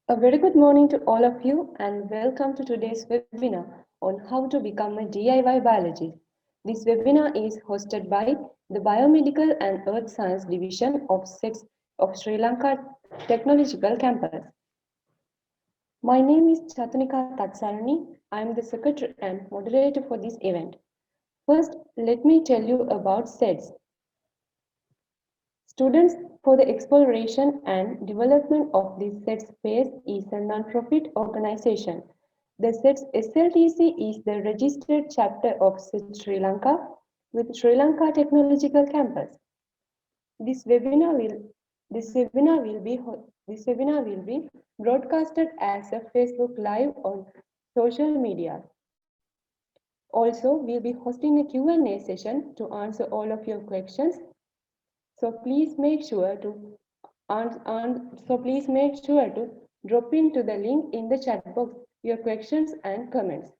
A very good morning to all of you and welcome to today's webinar on how to become a DIY biologist. This webinar is hosted by the Biomedical and Earth Science Division of SEDS of Sri Lanka Technological Campus. My name is Chatanika Tatsarani. I am the secretary and moderator for this event. First, let me tell you about SEDS. Students for the Exploration and Development of the SEDS phase is a non-profit organization. The SEDS SLTC is the registered chapter of SEDS Sri Lanka with Sri Lanka Technological Campus. This webinar will be broadcasted as a Facebook Live on social media. Also, we'll be hosting a Q&A session to answer all of your questions. So please make sure to drop into the link in the chat box your questions and comments.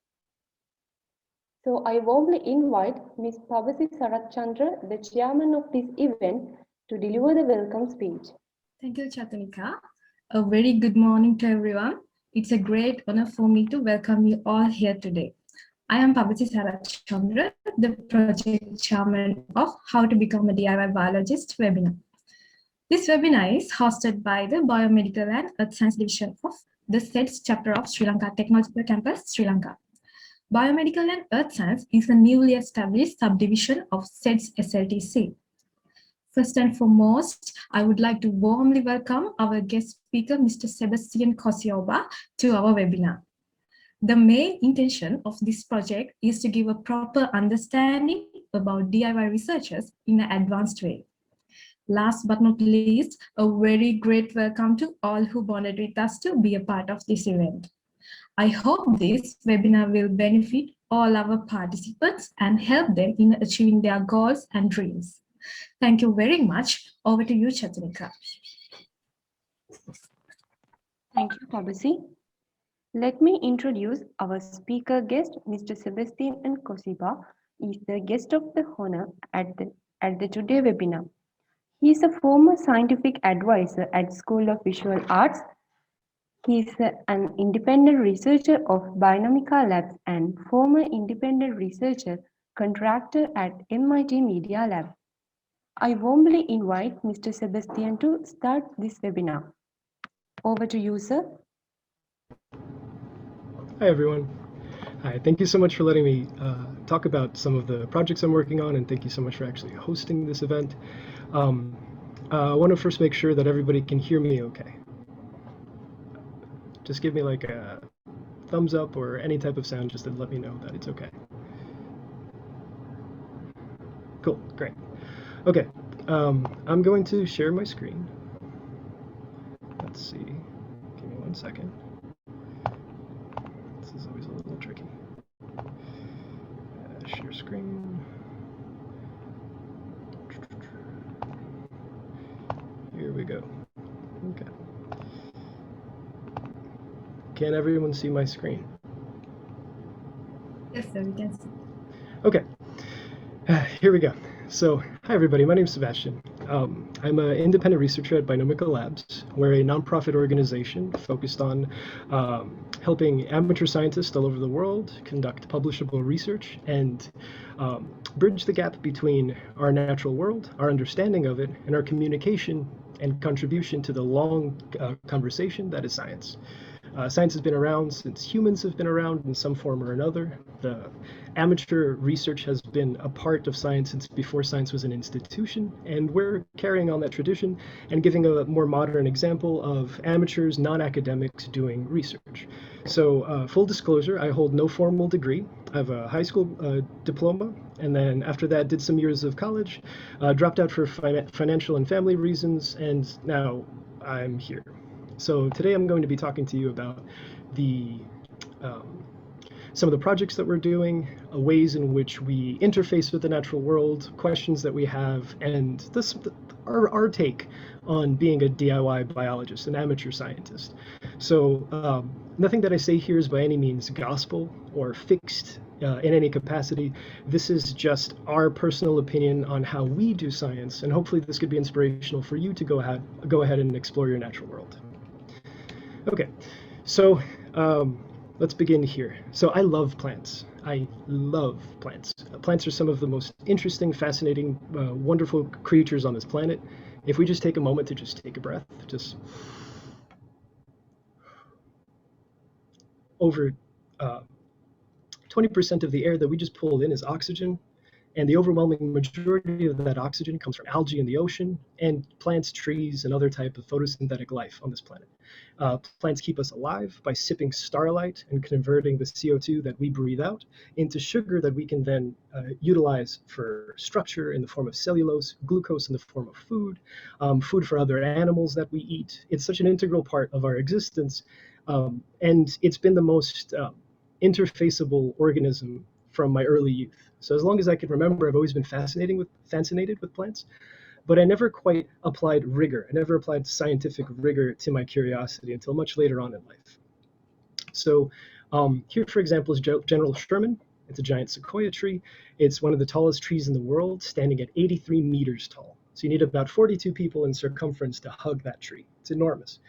So I warmly invite Ms. Pabasi Sarathchandra, the chairman of this event, to deliver the welcome speech. Thank you, Chatanika. A very good morning to everyone. It's a great honor for me to welcome you all here today. I am Pabasi Sarathchandra, the project chairman of How to Become a DIY Biologist webinar. This webinar is hosted by the Biomedical and Earth Science Division of the SEDS chapter of Sri Lanka Technological Campus, Sri Lanka. Biomedical and Earth Science is a newly established subdivision of SEDS SLTC. First and foremost, I would like to warmly welcome our guest speaker, Mr. Sebastian Cocioba, to our webinar. The main intention of this project is to give a proper understanding about DIY researchers in an advanced way. Last but not least, a very great welcome to all who bonded with us to be a part of this event. I hope this webinar will benefit all our participants and help them in achieving their goals and dreams. Thank you very much. Over to you, Chatanika. Thank you, Pabasi. Let me introduce our speaker guest, Mr. Sebastian N. Cocioba, is the guest of the honor at the today webinar. He is a former scientific advisor at School of Visual Arts. He is an independent researcher of Biomedical Labs and former independent researcher contractor at MIT Media Lab. I warmly invite Mr. Sebastian to start this webinar. Over to you, sir. Hi, everyone. Hi, thank you so much for letting me talk about some of the projects I'm working on, and thank you so much for actually hosting this event. I want to first make sure that everybody can hear me okay. Just give me like a thumbs up or any type of sound just to let me know that it's okay. Cool, great. Okay, I'm going to share my screen. Let's see, give me 1 second. This is always a little tricky. Share screen. Here we go. Okay. Can everyone see my screen? Yes, sir, we can see. Okay. Here we go. So, hi everybody, my name is Sebastian. I'm an independent researcher at Biomedical Labs. We're a nonprofit organization focused on helping amateur scientists all over the world conduct publishable research and bridge the gap between our natural world, our understanding of it, and our communication and contribution to the long conversation that is science. Science has been around since humans have been around in some form or another. The amateur research has been a part of science since before science was an institution, and we're carrying on that tradition and giving a more modern example of amateurs, non-academics doing research. So full disclosure, I hold no formal degree. I have a high school diploma, and then after that did some years of college, dropped out for financial and family reasons, and now I'm here. So today I'm going to be talking to you about some of the projects that we're doing, ways in which we interface with the natural world, questions that we have, and our take on being a DIY biologist, an amateur scientist. So nothing that I say here is by any means gospel or fixed in any capacity. This is just our personal opinion on how we do science, and hopefully this could be inspirational for you to go ahead and explore your natural world. Okay, so let's begin here. So I love plants. I love plants. Plants are some of the most interesting, fascinating, wonderful creatures on this planet. If we just take a moment to just take a breath, just over 20% of the air that we just pull in is oxygen, and the overwhelming majority of that oxygen comes from algae in the ocean and plants, trees, and other type of photosynthetic life on this planet. Plants keep us alive by sipping starlight and converting the CO2 that we breathe out into sugar that we can then utilize for structure in the form of cellulose, glucose in the form of food, food for other animals that we eat. It's such an integral part of our existence, and it's been the most interfaceable organism from my early youth. So as long as I can remember, I've always been fascinated with plants, but I never quite applied rigor. I never applied scientific rigor to my curiosity until much later on in life. So here, for example, is General Sherman. It's a giant sequoia tree. It's one of the tallest trees in the world, standing at 83 meters tall. So you need about 42 people in circumference to hug that tree. It's enormous.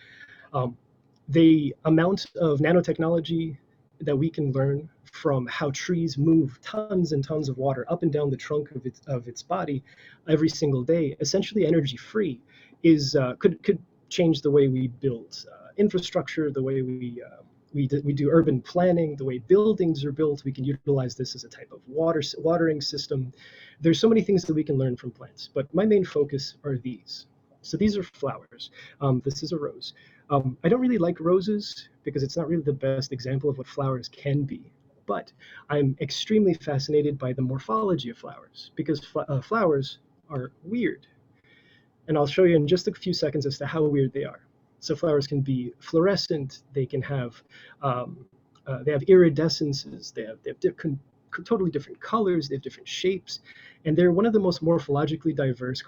The amount of nanotechnology that we can learn from how trees move tons and tons of water up and down the trunk of its body every single day, essentially energy free, is could change the way we build infrastructure, the way we do urban planning, the way buildings are built. We can utilize this as a type of watering system. There's so many things that we can learn from plants, but my main focus are these. So these are flowers. This is a rose. I don't really like roses because it's not really the best example of what flowers can be. But I'm extremely fascinated by the morphology of flowers because flowers are weird. And I'll show you in just a few seconds as to how weird they are. So flowers can be fluorescent. They can have they have iridescences. They have totally different colors. They have different shapes, and they're one of the most morphologically diverse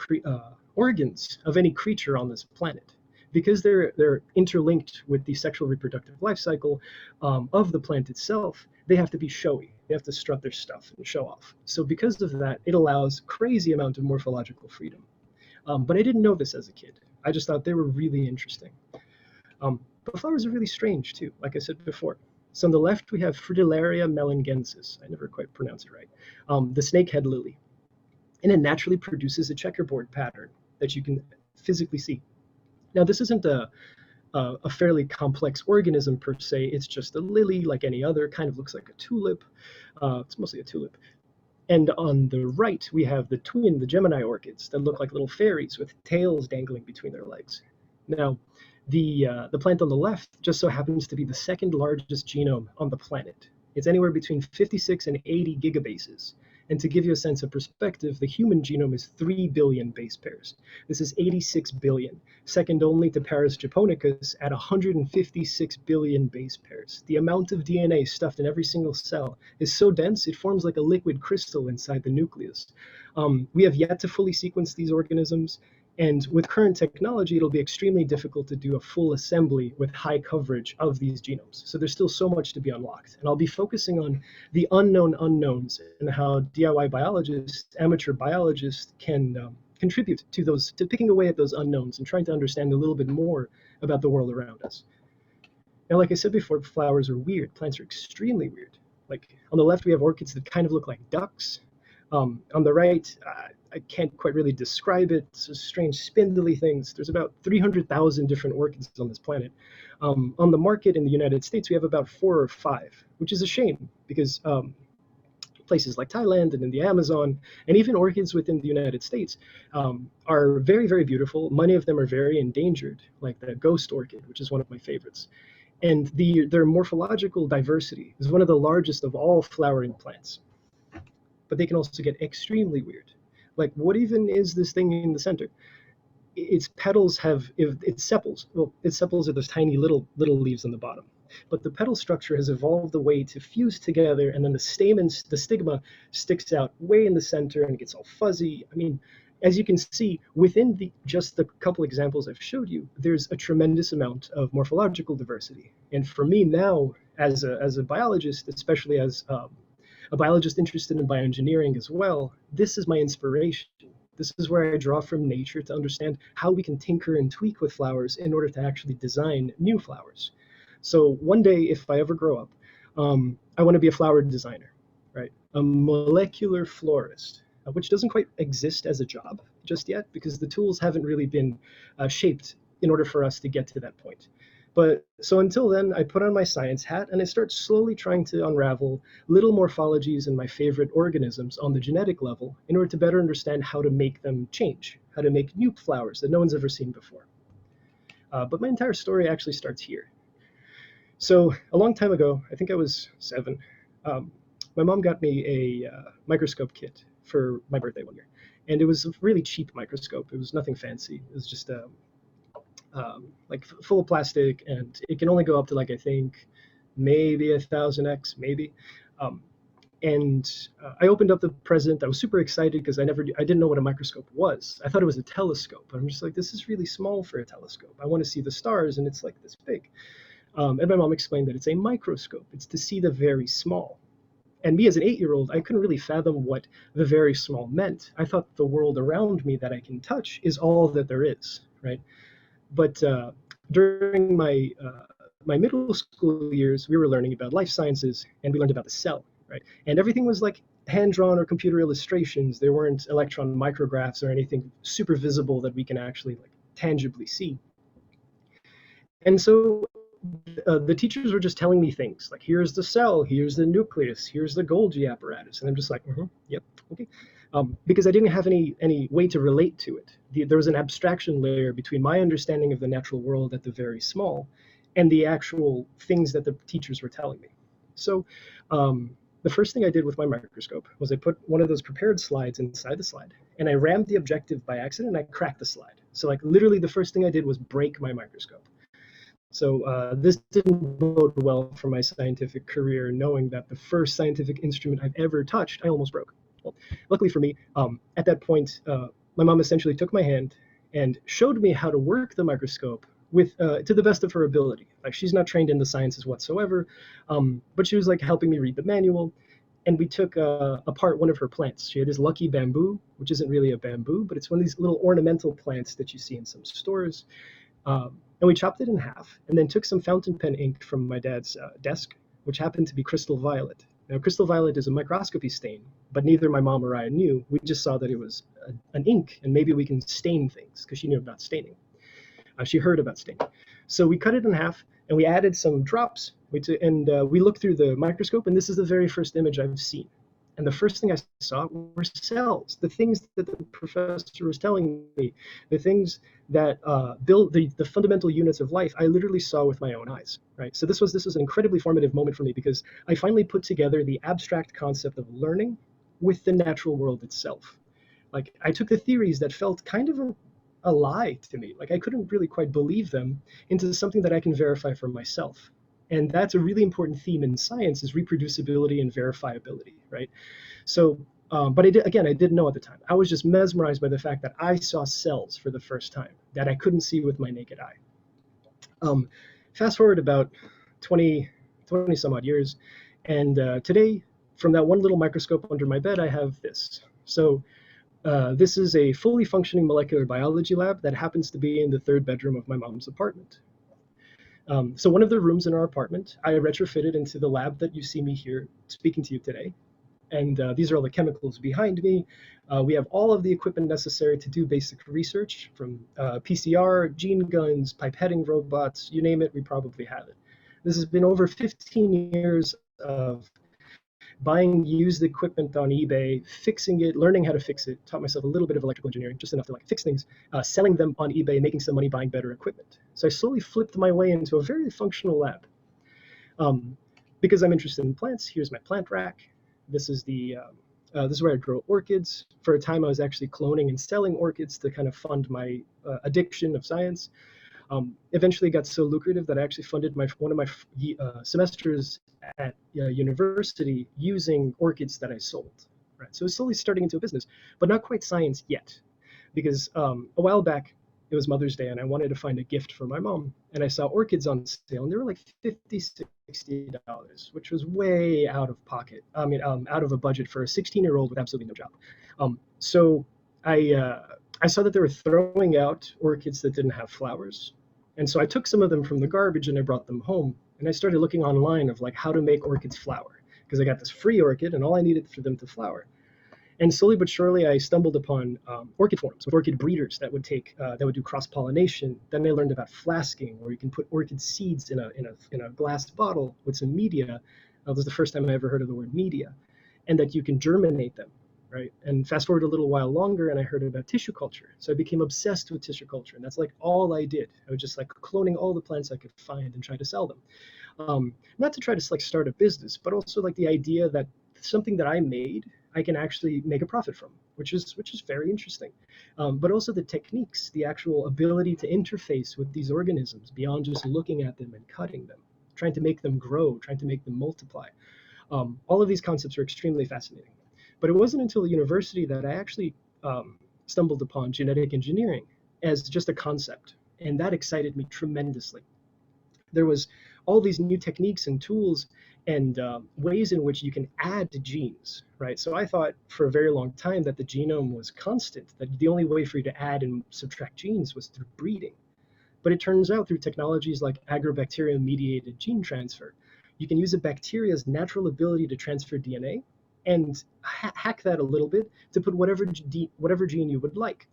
organs of any creature on this planet. Because they're interlinked with the sexual reproductive life cycle of the plant itself, they have to be showy. They have to strut their stuff and show off. So because of that, it allows crazy amount of morphological freedom. But I didn't know this as a kid. I just thought they were really interesting. But flowers are really strange too, like I said before. So on the left, we have Fritillaria melangensis. I never quite pronounce it right. The snakehead lily. And it naturally produces a checkerboard pattern that you can physically see. Now, this isn't a fairly complex organism per se. It's just a lily like any other, kind of looks like a tulip. It's mostly a tulip. And on the right, we have the Gemini orchids that look like little fairies with tails dangling between their legs. Now, the plant on the left just so happens to be the second largest genome on the planet. It's anywhere between 56 and 80 gigabases. And to give you a sense of perspective, the human genome is 3 billion base pairs. This is 86 billion, second only to Paris japonicus at 156 billion base pairs. The amount of DNA stuffed in every single cell is so dense it forms like a liquid crystal inside the nucleus. We have yet to fully sequence these organisms, and with current technology, it'll be extremely difficult to do a full assembly with high coverage of these genomes. So there's still so much to be unlocked. And I'll be focusing on the unknown unknowns and how DIY biologists, amateur biologists can contribute to picking away at those unknowns and trying to understand a little bit more about the world around us. Now, like I said before, flowers are weird. Plants are extremely weird. Like on the left, we have orchids that kind of look like ducks. On the right, I can't quite really describe it. It's just strange spindly things. There's about 300,000 different orchids on this planet. On the market in the United States, we have about 4 or 5, which is a shame because places like Thailand and in the Amazon, and even orchids within the United States are very, very beautiful. Many of them are very endangered, like the ghost orchid, which is one of my favorites. And their morphological diversity is one of the largest of all flowering plants. But they can also get extremely weird. Like, what even is this thing in the center? Its petals have its sepals. Well, its sepals are those tiny little leaves on the bottom. But the petal structure has evolved a way to fuse together, and then the stigma sticks out way in the center and it gets all fuzzy. I mean, as you can see, within just the couple examples I've showed you, there's a tremendous amount of morphological diversity. And for me now, as a biologist, especially as a biologist interested in bioengineering as well, this is my inspiration. This is where I draw from nature to understand how we can tinker and tweak with flowers in order to actually design new flowers. So one day, if I ever grow up, I want to be a flower designer, right? A molecular florist, which doesn't quite exist as a job just yet because the tools haven't really been shaped in order for us to get to that point. But so until then, I put on my science hat and I start slowly trying to unravel little morphologies in my favorite organisms on the genetic level in order to better understand how to make them change, how to make new flowers that no one's ever seen before. But my entire story actually starts here. So a long time ago, I think I was 7, my mom got me a microscope kit for my birthday one year. And it was a really cheap microscope. It was nothing fancy. It was just like full of plastic, and it can only go up to like, I think maybe 1000x, maybe. I opened up the present. I was super excited because I didn't know what a microscope was. I thought it was a telescope. But I'm just like, this is really small for a telescope. I want to see the stars, and it's like this big. And my mom explained that it's a microscope. It's to see the very small. And me as an 8-year-old, I couldn't really fathom what the very small meant. I thought the world around me that I can touch is all that there is, right? But during my middle school years, we were learning about life sciences, and we learned about the cell, right? And everything was like hand-drawn or computer illustrations. There weren't electron micrographs or anything super visible that we can actually like tangibly see. And so the teachers were just telling me things like, here's the cell, here's the nucleus, here's the Golgi apparatus. And I'm just like, yep, okay. Because I didn't have any way to relate to it. There was an abstraction layer between my understanding of the natural world at the very small and the actual things that the teachers were telling me. So the first thing I did with my microscope was I put one of those prepared slides inside the slide, and I rammed the objective by accident, and I cracked the slide. So like literally the first thing I did was break my microscope. So this didn't bode well for my scientific career, knowing that the first scientific instrument I've ever touched, I almost broke. Well, luckily for me, at that point, my mom essentially took my hand and showed me how to work the microscope with to the best of her ability. Like, she's not trained in the sciences whatsoever, but she was like helping me read the manual. And we took apart one of her plants. She had this lucky bamboo, which isn't really a bamboo, but it's one of these little ornamental plants that you see in some stores. And we chopped it in half and then took some fountain pen ink from my dad's desk, which happened to be crystal violet. Now, crystal violet is a microscopy stain, but neither my mom or I knew. We just saw that it was an ink, and maybe we can stain things because she knew about staining. She heard about staining. So we cut it in half, and we added some drops. We looked through the microscope, and this is the very first image I've seen. And the first thing I saw were cells, the things that the professor was telling me, the things that build the fundamental units of life, I literally saw with my own eyes, right? So this was an incredibly formative moment for me because I finally put together the abstract concept of learning with the natural world itself. Like, I took the theories that felt kind of a lie to me, like I couldn't really quite believe them, into something that I can verify for myself. And that's a really important theme in science, is reproducibility and verifiability, right? So, but I didn't know at the time. I was just mesmerized by the fact that I saw cells for the first time that I couldn't see with my naked eye. Fast forward about 20 some odd years, and today, from that one little microscope under my bed, I have this. So this is a fully functioning molecular biology lab that happens to be in the 3rd bedroom of my mom's apartment. So one of the rooms in our apartment, I retrofitted into the lab that you see me here speaking to you today. And these are all the chemicals behind me. We have all of the equipment necessary to do basic research, from PCR, gene guns, pipetting robots, you name it, we probably have it. This has been over 15 years of buying used equipment on eBay, fixing it, learning how to fix it, taught myself a little bit of electrical engineering, just enough to like fix things, selling them on eBay, making some money, buying better equipment. So I slowly flipped my way into a very functional lab. Because I'm interested in plants, here's my plant rack. This is this is where I grow orchids. For a time, I was actually cloning and selling orchids to kind of fund my addiction of science. Eventually got so lucrative that I actually funded one of my semesters at university using orchids that I sold. Right, so it's slowly starting into a business, but not quite science yet, because a while back it was Mother's Day and I wanted to find a gift for my mom, and I saw orchids on sale, and they were like $50-$60, which was way out of pocket. I mean, out of a budget for a 16-year-old with absolutely no job. So I saw that they were throwing out orchids that didn't have flowers. And so I took some of them from the garbage and I brought them home. And I started looking online of like how to make orchids flower, because I got this free orchid and all I needed for them to flower. And slowly but surely, I stumbled upon orchid forums with orchid breeders that would do cross pollination. Then I learned about flasking, where you can put orchid seeds in a glass bottle with some media. That was the first time I ever heard of the word media, and that you can germinate them, right? And fast forward a little while longer, and I heard about tissue culture. So I became obsessed with tissue culture, and that's like all I did. I was just like cloning all the plants I could find and try to sell them. Not to try to like start a business, but also like the idea that something that I made, I can actually make a profit from, which is very interesting. But also the techniques, the actual ability to interface with these organisms beyond just looking at them and cutting them, trying to make them grow, trying to make them multiply. All of these concepts are extremely fascinating. But it wasn't until university that I actually stumbled upon genetic engineering as just a concept, and that excited me tremendously. There was all these new techniques and tools and ways in which you can add genes, right? So I thought for a very long time that the genome was constant, that the only way for you to add and subtract genes was through breeding. But it turns out through technologies like agrobacterium-mediated gene transfer, you can use a bacteria's natural ability to transfer DNA and hack that a little bit to put whatever gene you would like.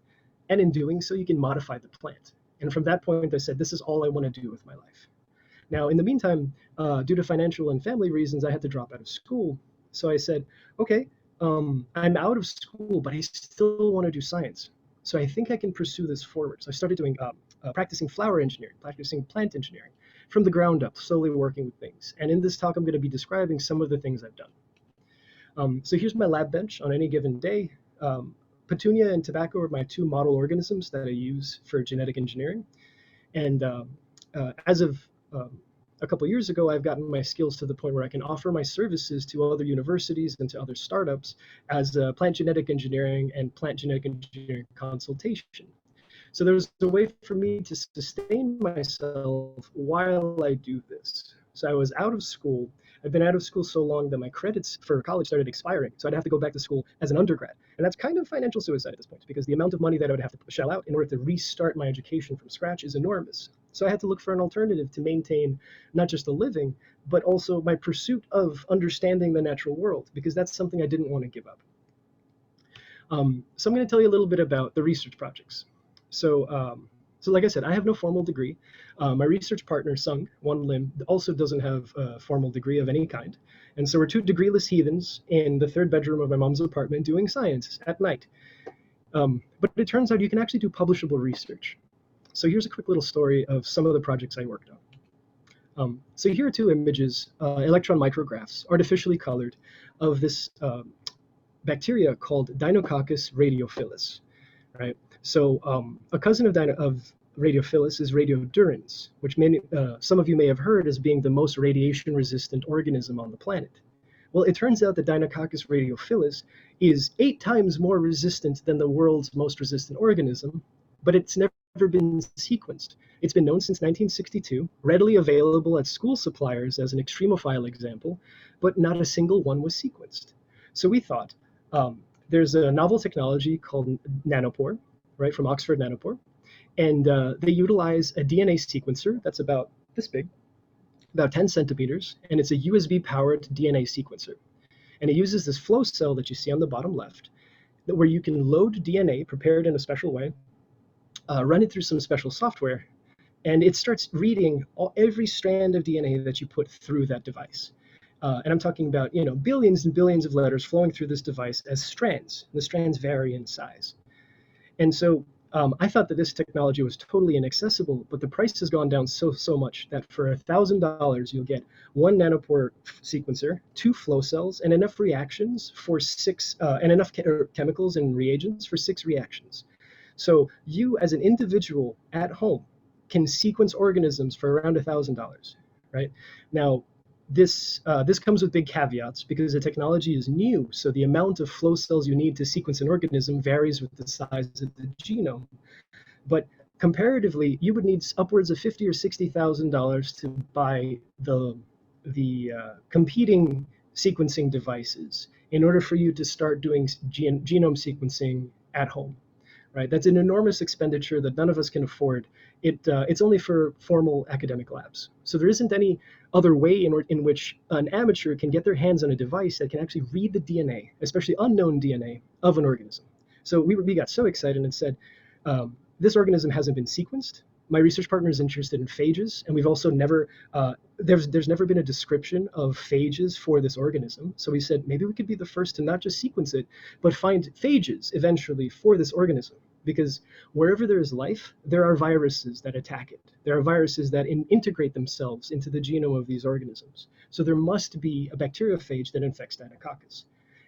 And in doing so, you can modify the plant. And from that point, I said, this is all I want to do with my life. Now, in the meantime, due to financial and family reasons, I had to drop out of school. So I said, okay, I'm out of school, but I still want to do science. So I think I can pursue this forward. So I started doing practicing flower engineering, practicing plant engineering from the ground up, slowly working with things. And in this talk, I'm going to be describing some of the things I've done. So here's my lab bench on any given day. Petunia and tobacco are my two model organisms that I use for genetic engineering. And as of a couple of years ago, I've gotten my skills to the point where I can offer my services to other universities and to other startups as plant genetic engineering and plant genetic engineering consultation. So there's a way for me to sustain myself while I do this. So I was out of school. I've been out of school so long that my credits for college started expiring. So I'd have to go back to school as an undergrad. And that's kind of financial suicide at this point, because the amount of money that I would have to shell out in order to restart my education from scratch is enormous. So I had to look for an alternative to maintain not just a living, but also my pursuit of understanding the natural world, because that's something I didn't want to give up. So I'm going to tell you a little bit about the research projects. So like I said, I have no formal degree. My research partner, Sung, One Lim, also doesn't have a formal degree of any kind. And so we're two degreeless heathens in the third bedroom of my mom's apartment doing science at night. But it turns out you can actually do publishable research. So here's a quick little story of some of the projects I worked on. So here are two images, electron micrographs, artificially colored, of this bacteria called Deinococcus radiophilus, right? So a cousin of radiophilus is radiodurans, which some of you may have heard as being the most radiation-resistant organism on the planet. Well, it turns out that Deinococcus radiophilus is 8 times more resistant than the world's most resistant organism, but it's never been sequenced. It's been known since 1962, readily available at school suppliers as an extremophile example, but not a single one was sequenced. So we thought, there's a novel technology called nanopore, right, from Oxford Nanopore, and they utilize a DNA sequencer that's about this big, about 10 centimeters, and it's a USB-powered DNA sequencer. And it uses this flow cell that you see on the bottom left, where you can load DNA prepared in a special way, run it through some special software, and it starts reading every strand of DNA that you put through that device. And I'm talking about, billions and billions of letters flowing through this device as strands. The strands vary in size. And so I thought that this technology was totally inaccessible, but the price has gone down so much that for $1,000, you'll get 1 nanopore sequencer, 2 flow cells, and enough reactions for 6, and enough chemicals and reagents for 6 reactions. So you, as an individual at home, can sequence organisms for around $1,000, right? Now, this comes with big caveats because the technology is new, so the amount of flow cells you need to sequence an organism varies with the size of the genome. But comparatively, you would need upwards of $50,000 or $60,000 to buy the competing sequencing devices in order for you to start doing genome sequencing at home. right? That's an enormous expenditure that none of us can afford. It's only for formal academic labs. So there isn't any other way in which an amateur can get their hands on a device that can actually read the DNA, especially unknown DNA, of an organism. So we got so excited and said, this organism hasn't been sequenced. My research partner is interested in phages, and we've also never, there's never been a description of phages for this organism. So we said, maybe we could be the first to not just sequence it, but find phages eventually for this organism. Because wherever there is life, there are viruses that attack it. There are viruses that integrate themselves into the genome of these organisms. So there must be a bacteriophage that infects Deinococcus.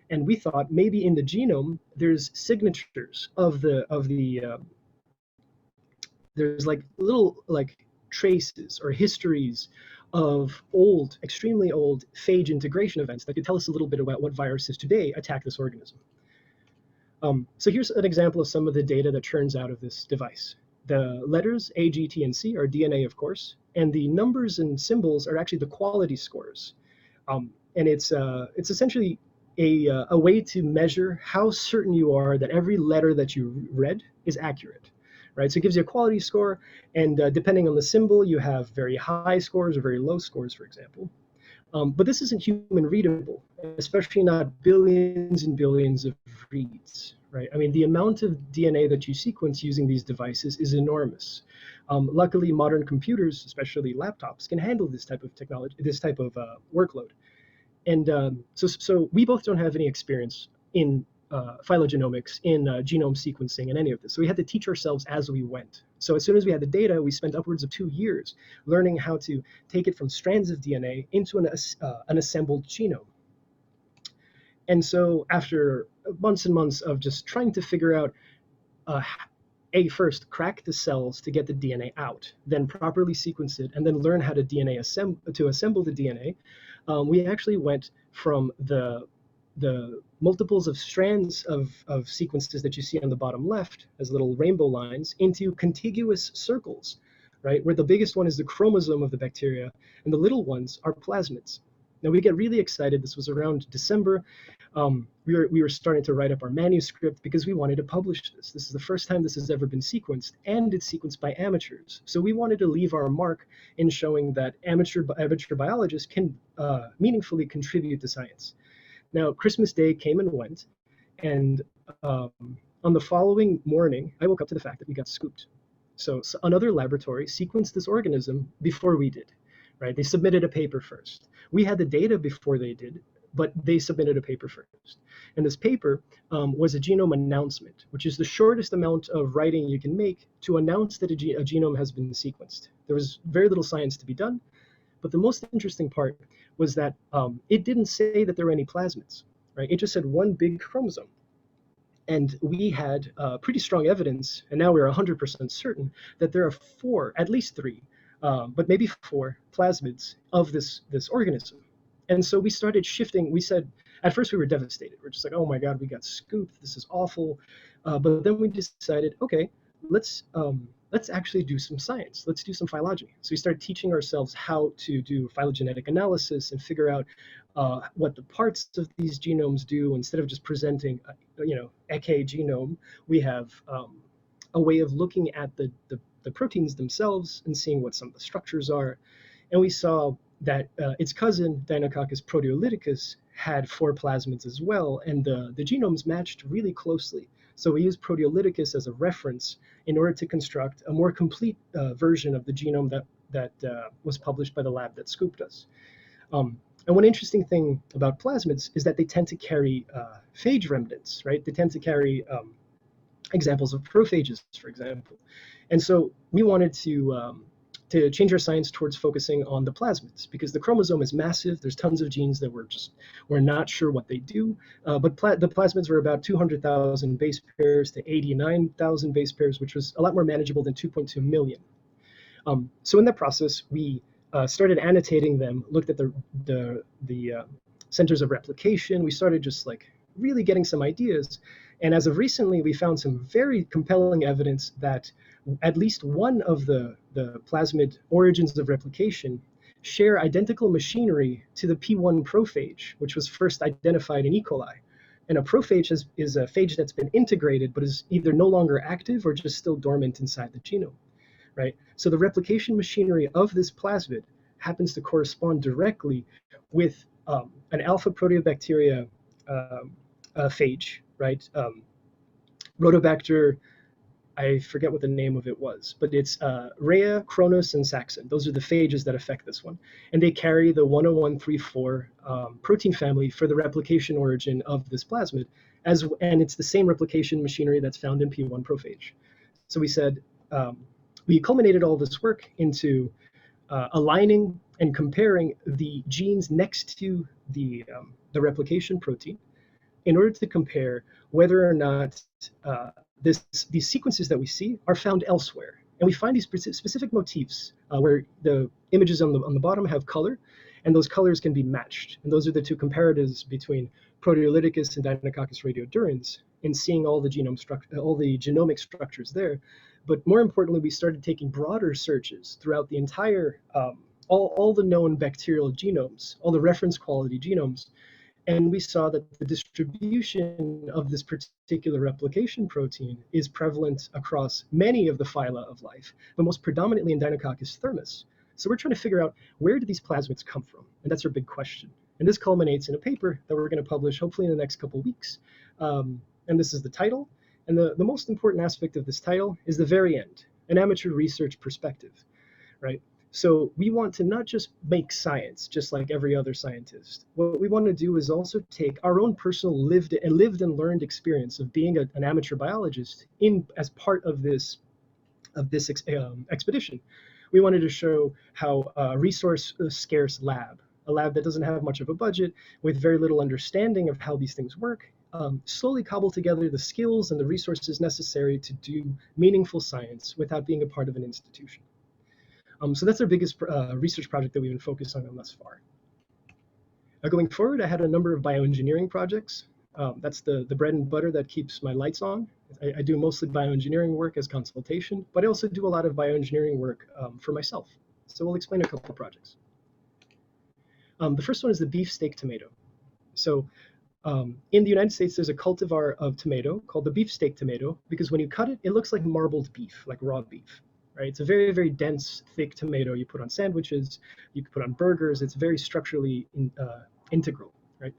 And we thought maybe in the genome, there's signatures of there's like little like traces or histories of old, extremely old phage integration events that could tell us a little bit about what viruses today attack this organism. So here's an example of some of the data that churns out of this device. The letters A, G, T, and C are DNA, of course, and the numbers and symbols are actually the quality scores. And it's essentially a way to measure how certain you are that every letter that you read is accurate, right? So it gives you a quality score, and depending on the symbol, you have very high scores or very low scores, for example. But this isn't human readable, especially not billions and billions of reads, right? I mean, the amount of DNA that you sequence using these devices is enormous. Luckily, modern computers, especially laptops, can handle this type of technology, this type of workload. And so we both don't have any experience in phylogenomics, in genome sequencing, and any of this. So we had to teach ourselves as we went. So as soon as we had the data, we spent upwards of 2 years learning how to take it from strands of DNA into an assembled genome. And so after months and months of just trying to figure out, first crack the cells to get the DNA out, then properly sequence it, and then learn how to assemble the DNA, we actually went from the multiples of strands of sequences that you see on the bottom left as little rainbow lines into contiguous circles, right? Where the biggest one is the chromosome of the bacteria, and the little ones are plasmids. Now we get really excited. This was around December. We were starting to write up our manuscript because we wanted to publish this. This is the first time this has ever been sequenced, and it's sequenced by amateurs. So we wanted to leave our mark in showing that amateur biologists can meaningfully contribute to science. Now, Christmas Day came and went, and on the following morning, I woke up to the fact that we got scooped. So another laboratory sequenced this organism before we did, right? They submitted a paper first. We had the data before they did, but they submitted a paper first. And this paper was a genome announcement, which is the shortest amount of writing you can make to announce that a genome has been sequenced. There was very little science to be done. But the most interesting part was that it didn't say that there were any plasmids, right? It just said one big chromosome. And we had pretty strong evidence, and now we're 100% certain that there are at least three, but maybe four plasmids of this organism. And so we started shifting. We said, at first we were devastated. We're just like, oh my God, we got scooped. This is awful. But then we decided, okay, let's actually do some science. Let's do some phylogeny. So we started teaching ourselves how to do phylogenetic analysis and figure out what the parts of these genomes do. Instead of just presenting, Eke genome, we have a way of looking at the proteins themselves and seeing what some of the structures are. And we saw that its cousin, Deinococcus proteolyticus, had 4 plasmids as well, and the genomes matched really closely. So we used proteolyticus as a reference in order to construct a more complete version of the genome that was published by the lab that scooped us. And one interesting thing about plasmids is that they tend to carry phage remnants, right? They tend to carry examples of prophages, for example. And so we wanted to change our science towards focusing on the plasmids, because the chromosome is massive. There's tons of genes that we're not sure what they do, but the plasmids were about 200,000 base pairs to 89,000 base pairs, which was a lot more manageable than 2.2 million. So in that process, we started annotating them, looked at the centers of replication. We started just like really getting some ideas. And as of recently, we found some very compelling evidence that at least one of the plasmid origins of replication share identical machinery to the P1 prophage, which was first identified in E. coli. And a prophage is a phage that's been integrated but is either no longer active or just still dormant inside the genome, right? So the replication machinery of this plasmid happens to correspond directly with an alpha proteobacteria phage, right? Rhodobacter, I forget what the name of it was, but it's Rhea, Cronus, and Saxon. Those are the phages that affect this one. And they carry the 10134 protein family for the replication origin of this plasmid, and it's the same replication machinery that's found in P1 prophage. So we said, we culminated all this work into aligning and comparing the genes next to the replication protein in order to compare whether or not these sequences that we see are found elsewhere. And we find these specific motifs where the images on the bottom have color, and those colors can be matched. And those are the two comparatives between Proteolyticus and Deinococcus radiodurans in seeing all the genomic structures there. But more importantly, we started taking broader searches throughout the entire, all the known bacterial genomes, all the reference quality genomes, and we saw that the distribution of this particular replication protein is prevalent across many of the phyla of life, but most predominantly in Deinococcus thermus. So we're trying to figure out, where do these plasmids come from? And that's our big question. And this culminates in a paper that we're going to publish hopefully in the next couple of weeks. And this is the title. And the most important aspect of this title is the very end, an amateur research perspective, right? So we want to not just make science just like every other scientist. What we want to do is also take our own personal lived and learned experience of being an amateur biologist as part of this expedition. We wanted to show how a resource scarce lab, a lab that doesn't have much of a budget, with very little understanding of how these things work, slowly cobble together the skills and the resources necessary to do meaningful science without being a part of an institution. So that's our biggest research project that we've been focused on thus far. Going forward, I had a number of bioengineering projects. That's the bread and butter that keeps my lights on. I do mostly bioengineering work as consultation, but I also do a lot of bioengineering work for myself. So we'll explain a couple of projects. The first one is the beefsteak tomato. So in the United States, there's a cultivar of tomato called the beefsteak tomato, because when you cut it, it looks like marbled beef, like raw beef. Right? It's a very, very dense, thick tomato. You put on sandwiches, you can put on burgers. It's very structurally integral, right?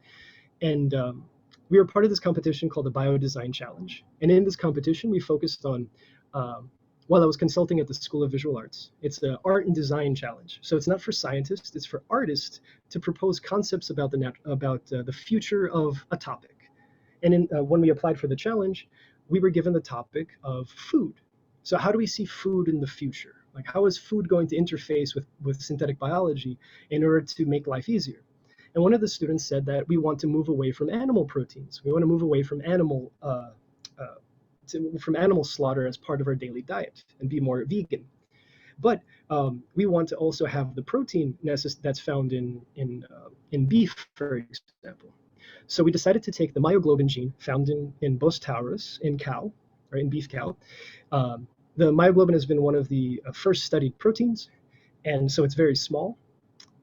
And we were part of this competition called the Biodesign Challenge. And in this competition, we focused on, while I was consulting at the School of Visual Arts, it's the Art and Design Challenge. So it's not for scientists, it's for artists to propose concepts about the future of a topic. And when we applied for the challenge, we were given the topic of food. So how do we see food in the future? Like, how is food going to interface with synthetic biology in order to make life easier? And one of the students said that we want to move away from animal proteins. We want to move away from animal slaughter as part of our daily diet and be more vegan. But we want to also have the protein that's found in beef, for example. So we decided to take the myoglobin gene found in Bos taurus in cow, or in beef cow. The myoglobin has been one of the first studied proteins, and so it's very small.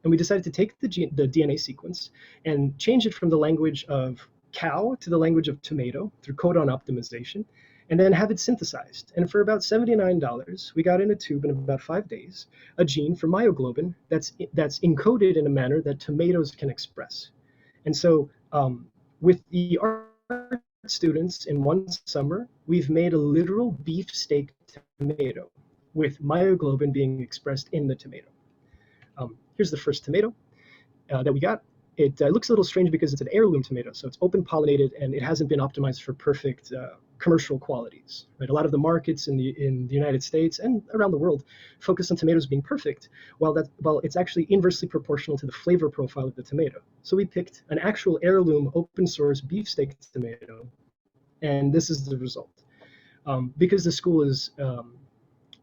And we decided to take the DNA sequence and change it from the language of cow to the language of tomato through codon optimization, and then have it synthesized. And for about $79, we got in a tube in about 5 days a gene for myoglobin that's encoded in a manner that tomatoes can express. And so with the art students in one summer, we've made a literal beefsteak tomato with myoglobin being expressed in the tomato. Here's the first tomato that we got. It looks a little strange because it's an heirloom tomato, so it's open pollinated and it hasn't been optimized for perfect commercial qualities. Right? A lot of the markets in the United States and around the world focus on tomatoes being perfect, while it's actually inversely proportional to the flavor profile of the tomato. So we picked an actual heirloom open source beefsteak tomato, and this is the result. Because the school is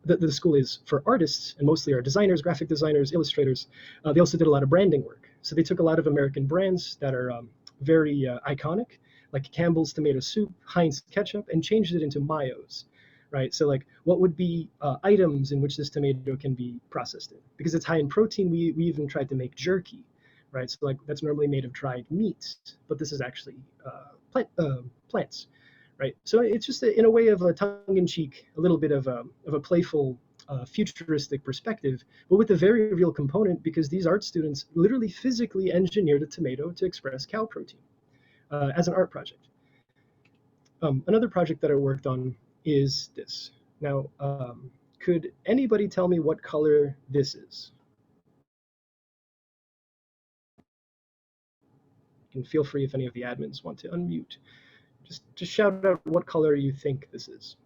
the school is for artists, and mostly are designers, graphic designers, illustrators. They also did a lot of branding work. So they took a lot of American brands that are very iconic, like Campbell's tomato soup, Heinz ketchup, and changed it into Mayos, right? So like, what would be items in which this tomato can be processed in? Because it's high in protein, we even tried to make jerky, right? So like, that's normally made of dried meats, but this is actually plants, right? So it's just in a way of a tongue-in-cheek, a little bit of a playful, futuristic perspective, but with a very real component, because these art students literally physically engineered a tomato to express cow protein as an art project. Another project that I worked on is this. Now, could anybody tell me what color this is? And feel free if any of the admins want to unmute. Just shout out what color you think this is.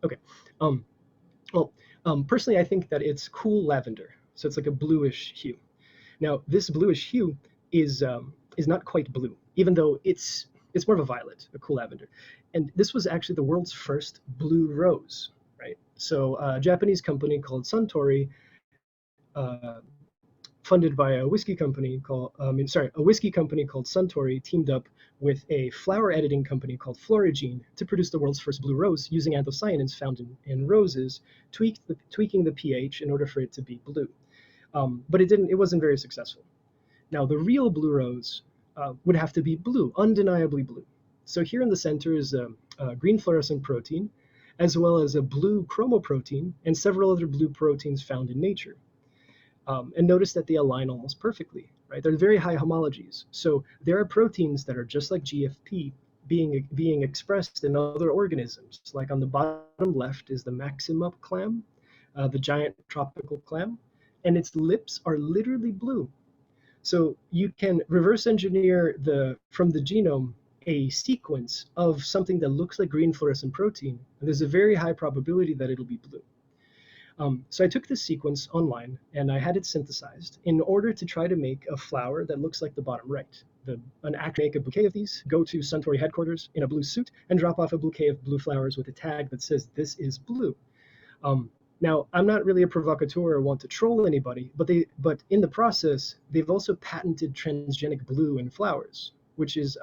Okay. Personally, I think that it's cool lavender. So it's like a bluish hue. Now, this bluish hue is not quite blue, even though it's more of a violet, a cool lavender. And this was actually the world's first blue rose, right? So a Japanese company called Suntory, funded by a whiskey company called Suntory, teamed up with a flower editing company called Florigene to produce the world's first blue rose using anthocyanins found in roses, tweaking the pH in order for it to be blue. But it wasn't very successful. Now, the real blue rose would have to be blue, undeniably blue. So here in the center is a green fluorescent protein, as well as a blue chromoprotein and several other blue proteins found in nature. And notice that they align almost perfectly, right? They're very high homologies. So there are proteins that are just like GFP being expressed in other organisms. Like on the bottom left is the maxima clam, the giant tropical clam, and its lips are literally blue. So you can reverse engineer from the genome a sequence of something that looks like green fluorescent protein, and there's a very high probability that it'll be blue. So I took this sequence online and I had it synthesized in order to try to make a flower that looks like the bottom right. An actor make a bouquet of these, go to Suntory headquarters in a blue suit, and drop off a bouquet of blue flowers with a tag that says, "This is blue." Now, I'm not really a provocateur or want to troll anybody, but in the process, they've also patented transgenic blue in flowers, which is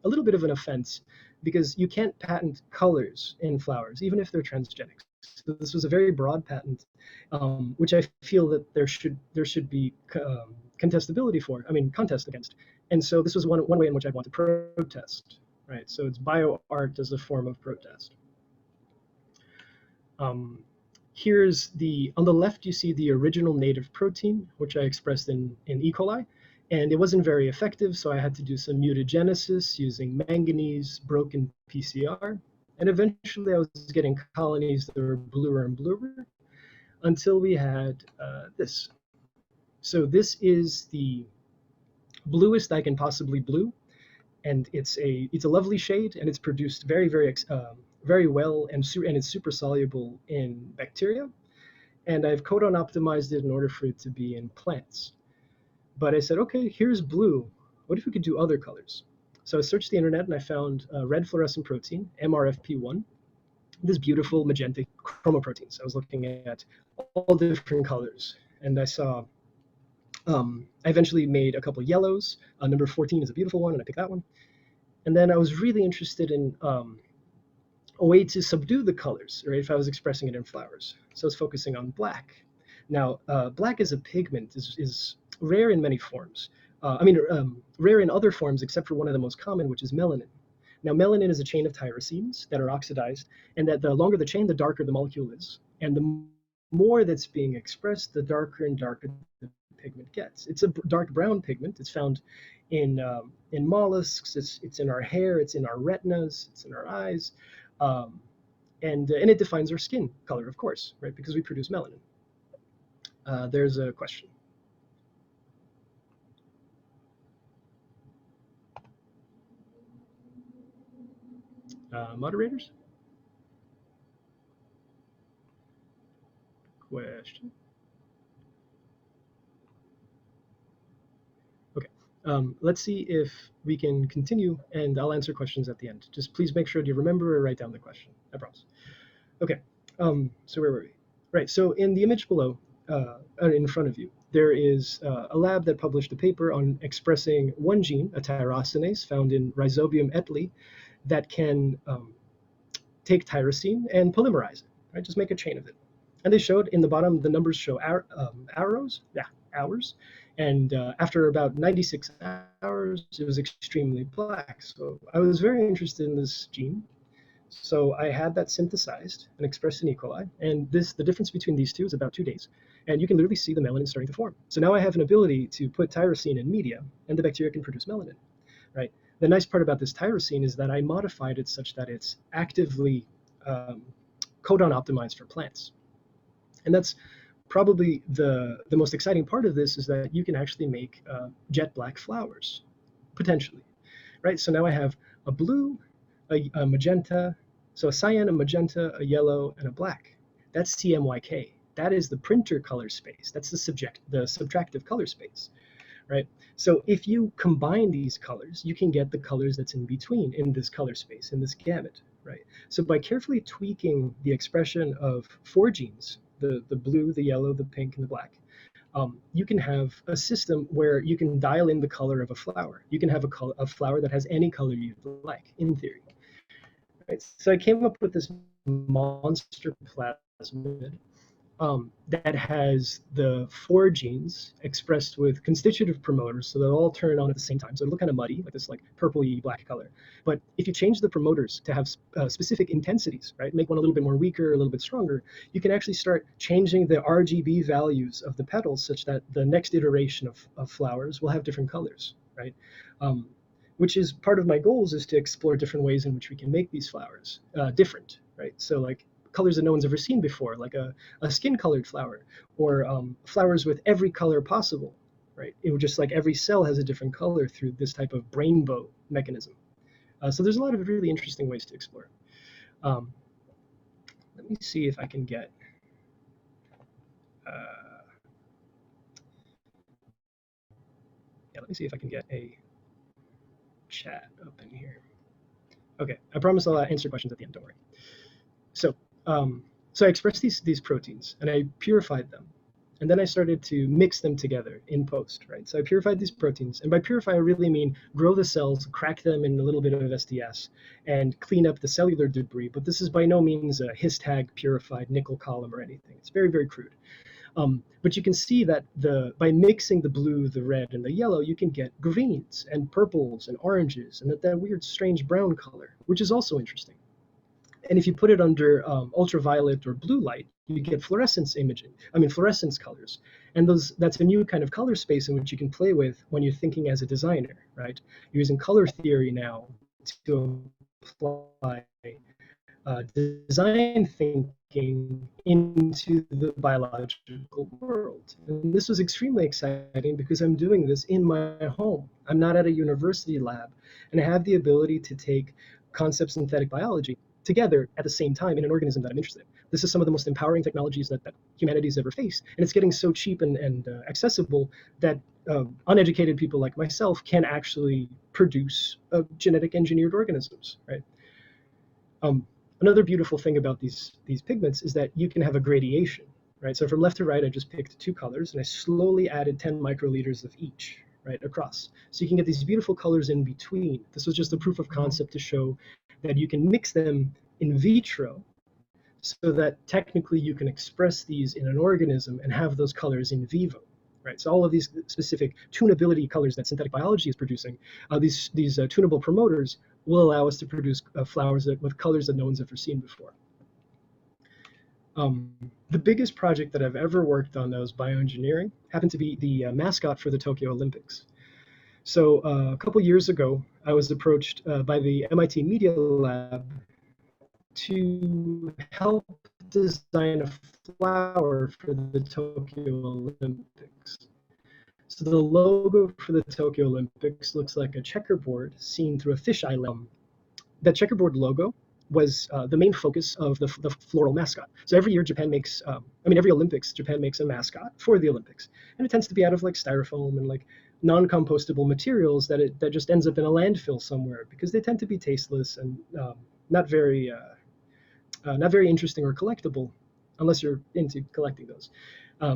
a little bit of an offense, because you can't patent colors in flowers, even if they're transgenic. So this was a very broad patent, which I feel that there should be contest against. And so this was one way in which I want to protest, right? So it's bioart as a form of protest. Here's on the left, you see the original native protein, which I expressed in E. coli, and it wasn't very effective, so I had to do some mutagenesis using manganese, broken PCR, and eventually I was getting colonies that were bluer and bluer until we had this. So this is the bluest I can possibly blue, and it's a lovely shade, and it's produced very, very very well, and it's super soluble in bacteria. And I've codon optimized it in order for it to be in plants. But I said, okay, here's blue. What if we could do other colors? So I searched the internet and I found red fluorescent protein, MRFP1, this beautiful magenta chromoproteins. I was looking at all different colors, and I saw, I eventually made a couple of yellows. Number 14 is a beautiful one, and I picked that one. And then I was really interested in a way to subdue the colors, right, if I was expressing it in flowers. So I was focusing on black. Now, black as a pigment is rare in many forms. Rare in other forms, except for one of the most common, which is melanin. Now, melanin is a chain of tyrosines that are oxidized, and that the longer the chain, the darker the molecule is. And the more that's being expressed, the darker and darker the pigment gets. It's a dark brown pigment. It's found in mollusks. It's in our hair. It's in our retinas. It's in our eyes. And it defines our skin color, of course, right? Because we produce melanin. There's a question. Moderators? Question. Okay. Let's see if we can continue, and I'll answer questions at the end. Just please make sure to remember or write down the question. I promise. Okay. So where were we? Right. So in the image below, in front of you, there is a lab that published a paper on expressing one gene, a tyrosinase found in Rhizobium etli, that can take tyrosine and polymerize it, right? Just make a chain of it. And they showed in the bottom, the numbers show arrows, yeah, hours. And after about 96 hours, it was extremely black. So I was very interested in this gene. So I had that synthesized and expressed in E. coli. And the difference between these two is about 2 days. And you can literally see the melanin starting to form. So now I have an ability to put tyrosine in media, and the bacteria can produce melanin, right? The nice part about this tyrosine is that I modified it such that it's actively codon optimized for plants. And that's probably the most exciting part of this, is that you can actually make jet black flowers, potentially, right? So now I have a blue, a magenta, so a cyan, a magenta, a yellow, and a black. That's CMYK. That is the printer color space. That's the subtractive color space, right? So if you combine these colors, you can get the colors that's in between in this color space, in this gamut, right? So by carefully tweaking the expression of 4 genes, the blue, the yellow, the pink, and the black, you can have a system where you can dial in the color of a flower. You can have a flower that has any color you like, in theory. Right? So I came up with this monster plasmid that has the 4 genes expressed with constitutive promoters, so they'll all turn on at the same time. So it'll look kind of muddy, like this purpley black color. But if you change the promoters to have specific intensities, right, make one a little bit more weaker, a little bit stronger, you can actually start changing the RGB values of the petals such that the next iteration of flowers will have different colors, right? Which is part of my goals, is to explore different ways in which we can make these flowers different, right? So like colors that no one's ever seen before, like a skin-colored flower, or flowers with every color possible, right? It would just like every cell has a different color through this type of rainbow mechanism. So there's a lot of really interesting ways to explore. Let me see if I can get let me see if I can get a chat up in here. Okay, I promise I'll answer questions at the end, don't worry. So I expressed these proteins, and I purified them, and then I started to mix them together in post, right? So I purified these proteins, and by purify I really mean grow the cells, crack them in a little bit of SDS, and clean up the cellular debris. But this is by no means a histag purified nickel column or anything. It's very, very crude. But you can see that by mixing the blue, the red, and the yellow, you can get greens and purples and oranges, and that weird, strange brown color, which is also interesting. And if you put it under ultraviolet or blue light, you get fluorescence colors. And that's a new kind of color space in which you can play with when you're thinking as a designer, right? You're using color theory now to apply design thinking into the biological world. And this was extremely exciting because I'm doing this in my home. I'm not at a university lab, and I have the ability to take concepts in synthetic biology together at the same time in an organism that I'm interested in. This is some of the most empowering technologies that humanity's ever faced, and it's getting so cheap and accessible that uneducated people like myself can actually produce genetic engineered organisms, right? Another beautiful thing about these pigments is that you can have a gradation, right? So from left to right, I just picked 2 colors, and I slowly added 10 microliters of each, right, across. So you can get these beautiful colors in between. This was just a proof of concept to show that you can mix them in vitro so that technically you can express these in an organism and have those colors in vivo, right? So all of these specific tunability colors that synthetic biology is producing, these tunable promoters will allow us to produce flowers with colors that no one's ever seen before. The biggest project that I've ever worked on that was bioengineering happened to be the mascot for the Tokyo Olympics. So a couple years ago, I was approached by the MIT Media Lab to help design a flower for the Tokyo Olympics. So the logo for the Tokyo Olympics looks like a checkerboard seen through a fisheye lens. That checkerboard logo was the main focus of the floral mascot. So every year Japan makes, every Olympics, Japan makes a mascot for the Olympics. And it tends to be out of like styrofoam and like non-compostable materials that just ends up in a landfill somewhere because they tend to be tasteless and not very interesting or collectible unless you're into collecting those.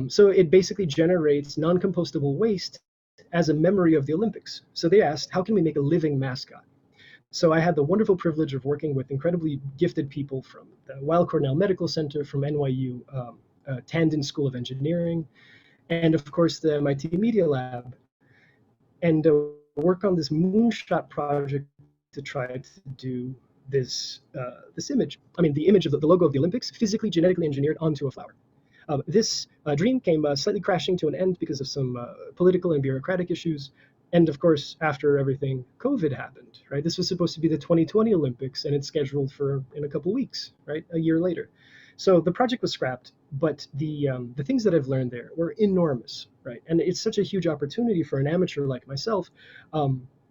So it basically generates non-compostable waste as a memory of the Olympics. So they asked, how can we make a living mascot? So I had the wonderful privilege of working with incredibly gifted people from the Weill Cornell Medical Center, from NYU Tandon School of Engineering, and of course the MIT Media Lab, and work on this moonshot project to try to do this image. I mean, the image of the logo of the Olympics, physically genetically engineered onto a flower. This dream came slightly crashing to an end because of some political and bureaucratic issues. And of course, after everything, COVID happened, right? This was supposed to be the 2020 Olympics, and it's scheduled for in a couple weeks, right? A year later. So the project was scrapped, but the things that I've learned there were enormous, right? And it's such a huge opportunity for an amateur like myself